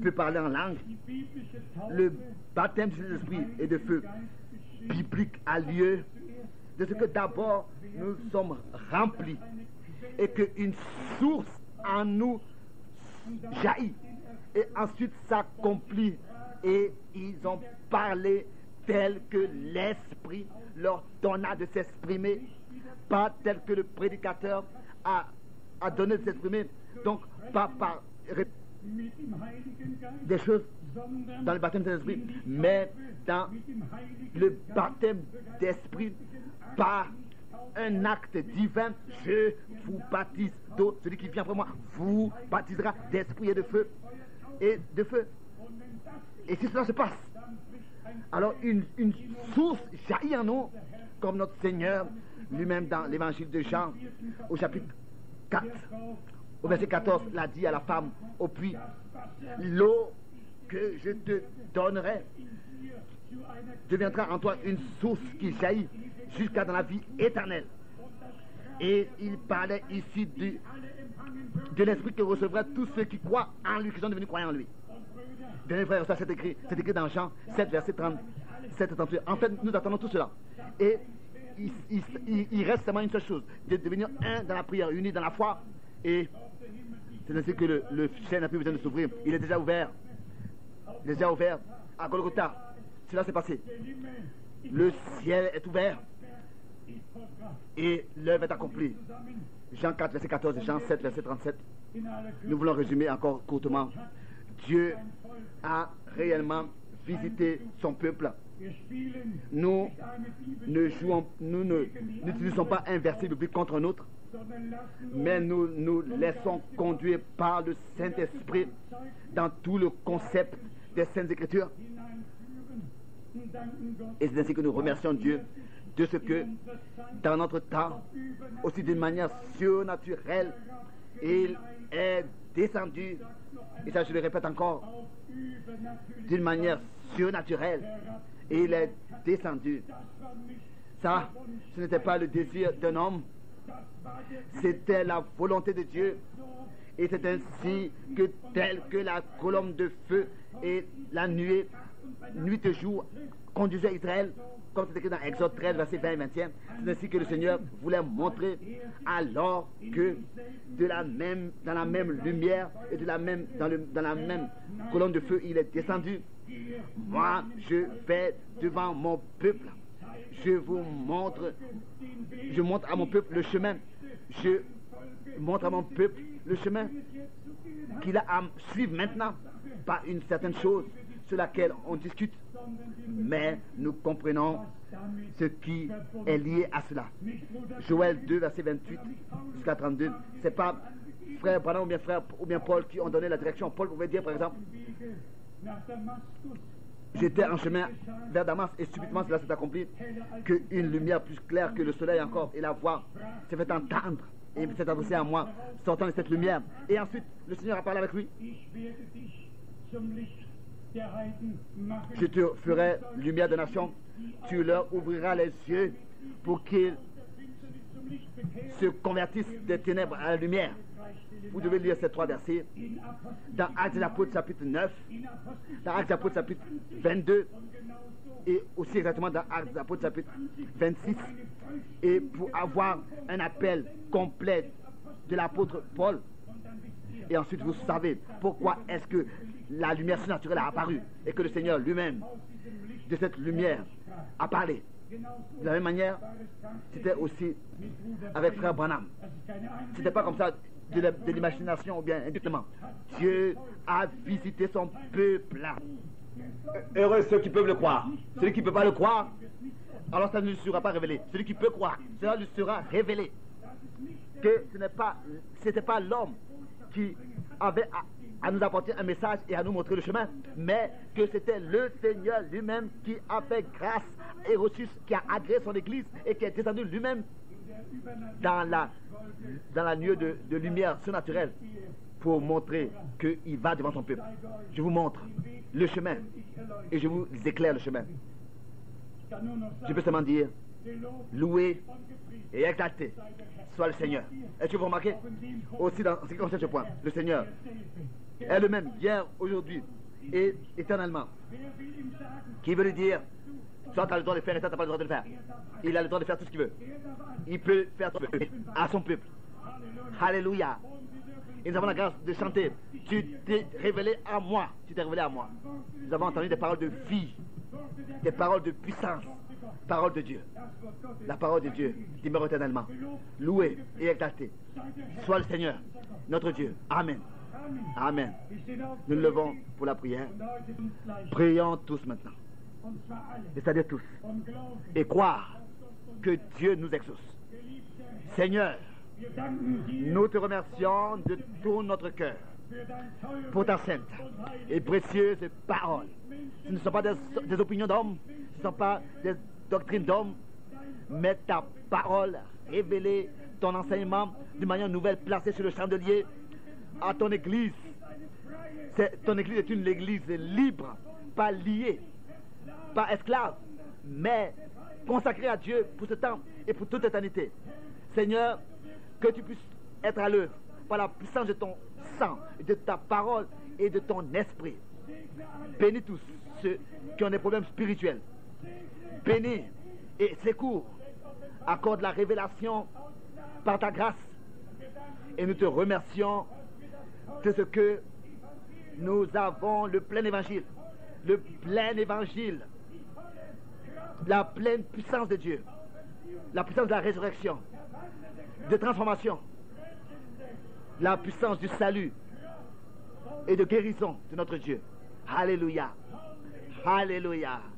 peux parler en langue. Le baptême de l'esprit et de feu biblique a lieu de ce que d'abord nous sommes remplis et qu'une source en nous jaillit et ensuite s'accomplit, et ils ont parlé tel que l'Esprit leur donna de s'exprimer, pas tel que le prédicateur a donné de s'exprimer, donc pas par des choses dans le baptême de l'Esprit, mais dans le baptême d'Esprit par un acte divin. Je vous baptise d'eau, celui qui vient après moi vous baptisera d'esprit et de feu. Et si cela se passe, alors une source jaillit en nous, comme notre Seigneur lui-même dans l'évangile de Jean, au chapitre 4, au verset 14, l'a dit à la femme au puits, l'eau que je te donnerai deviendra en toi une source qui jaillit jusqu'à dans la vie éternelle. Et il parlait ici de l'esprit que recevraient tous ceux qui croient en lui, qui sont devenus croyants en lui. Bien, frère, ça c'est écrit dans Jean 7, verset 37 et 38. En fait, nous attendons tout cela. Et il reste seulement une seule chose, de devenir un dans la prière, unis dans la foi. Et c'est ainsi que le ciel n'a plus besoin de s'ouvrir. Il est déjà ouvert. Il est déjà ouvert à Golgotha. Cela s'est passé. Le ciel est ouvert. Et l'œuvre est accomplie. Jean 4, verset 14, Jean 7, verset 37. Nous voulons résumer encore courtement. Dieu a réellement visité son peuple. Nous n'utilisons pas un verset biblique contre un autre, mais nous nous laissons conduire par le Saint-Esprit dans tout le concept des Saintes Écritures. Et c'est ainsi que nous remercions Dieu de ce que, dans notre temps, aussi d'une manière surnaturelle, il est descendu, et ça je le répète encore, d'une manière surnaturelle, il est descendu. Ça, ce n'était pas le désir d'un homme, c'était la volonté de Dieu. Et c'est ainsi que, tel que la colonne de feu et la nuée, nuit et jour, conduisaient Israël, comme c'est écrit dans Exode 13, verset 20 et 21, c'est ainsi que le Seigneur voulait montrer, alors que dans la même lumière et dans la même colonne de feu, il est descendu. Moi, je vais devant mon peuple. Je montre à mon peuple le chemin. Je montre à mon peuple le chemin qu'il a à suivre maintenant, pas une certaine chose sur laquelle on discute, mais nous comprenons ce qui est lié à cela. Joël 2, verset 28 jusqu'à 32, c'est pas frère Branham ou bien Paul qui ont donné la direction. Paul pouvait dire par exemple, j'étais en chemin vers Damas et subitement cela s'est accompli, qu'une lumière plus claire que le soleil encore, et la voix s'est fait entendre et s'est adressée à moi, sortant de cette lumière. Et ensuite, le Seigneur a parlé avec lui. Je te ferai lumière de nation, tu leur ouvriras les yeux pour qu'ils se convertissent des ténèbres à la lumière. Vous devez lire ces 3 versets dans Actes des Apôtres chapitre 9, dans Actes des Apôtres chapitre 22 et aussi exactement dans Actes des Apôtres chapitre 26. Et pour avoir un appel complet de l'apôtre Paul, et ensuite vous savez pourquoi est-ce que la lumière surnaturelle a apparu et que le Seigneur lui-même de cette lumière a parlé. De la même manière, c'était aussi avec frère Branham. C'était pas comme ça de l'imagination ou bien indirectement. Dieu a visité son peuple. Heureux ceux qui peuvent le croire. Celui qui ne peut pas le croire, alors ça ne lui sera pas révélé. Celui qui peut croire, cela lui sera révélé. Que ce n'était pas l'homme qui avait à nous apporter un message et à nous montrer le chemin, mais que c'était le Seigneur lui-même qui a fait grâce et reçu, qui a agréé son Église et qui est descendu lui-même dans la nuée de lumière surnaturelle pour montrer qu'il va devant son peuple. Je vous montre le chemin et je vous éclaire le chemin. Je peux seulement dire, loué et exalté soit le Seigneur. Est-ce que vous remarquez aussi dans ce qui concerne ce point, le Seigneur est le même hier, aujourd'hui et éternellement. Qui veut lui dire, soit tu as le droit de le faire et toi tu n'as pas le droit de le faire. Il a le droit de faire tout ce qu'il veut. Il peut faire tout ce qu'il veut à son peuple. Alléluia. Et nous avons la grâce de chanter. Tu t'es révélé à moi. Tu t'es révélé à moi. Nous avons entendu des paroles de vie, des paroles de puissance, paroles de Dieu. La parole de Dieu demeure éternellement. Loué et exalté soit le Seigneur, notre Dieu. Amen. Amen. Nous nous levons pour la prière. Prions tous maintenant. C'est-à-dire tous. Et croire que Dieu nous exauce. Seigneur, nous te remercions de tout notre cœur pour ta sainte et précieuse parole. Ce ne sont pas des opinions d'hommes, ce ne sont pas des doctrines d'hommes, mais ta parole révélée, ton enseignement d'une manière nouvelle placée sur le chandelier à ton Église. Ton Église est une Église libre, pas liée, pas esclave, mais consacrée à Dieu pour ce temps et pour toute éternité. Seigneur, que tu puisses être à l'œuvre par la puissance de ton sang, de ta parole et de ton esprit. Bénis tous ceux qui ont des problèmes spirituels. Bénis et secours. Accorde la révélation par ta grâce. Et nous te remercions de ce que nous avons le plein évangile. Le plein évangile. La pleine puissance de Dieu. La puissance de la résurrection. De transformation. La puissance du salut et de guérison de notre Dieu. Alléluia. Alléluia.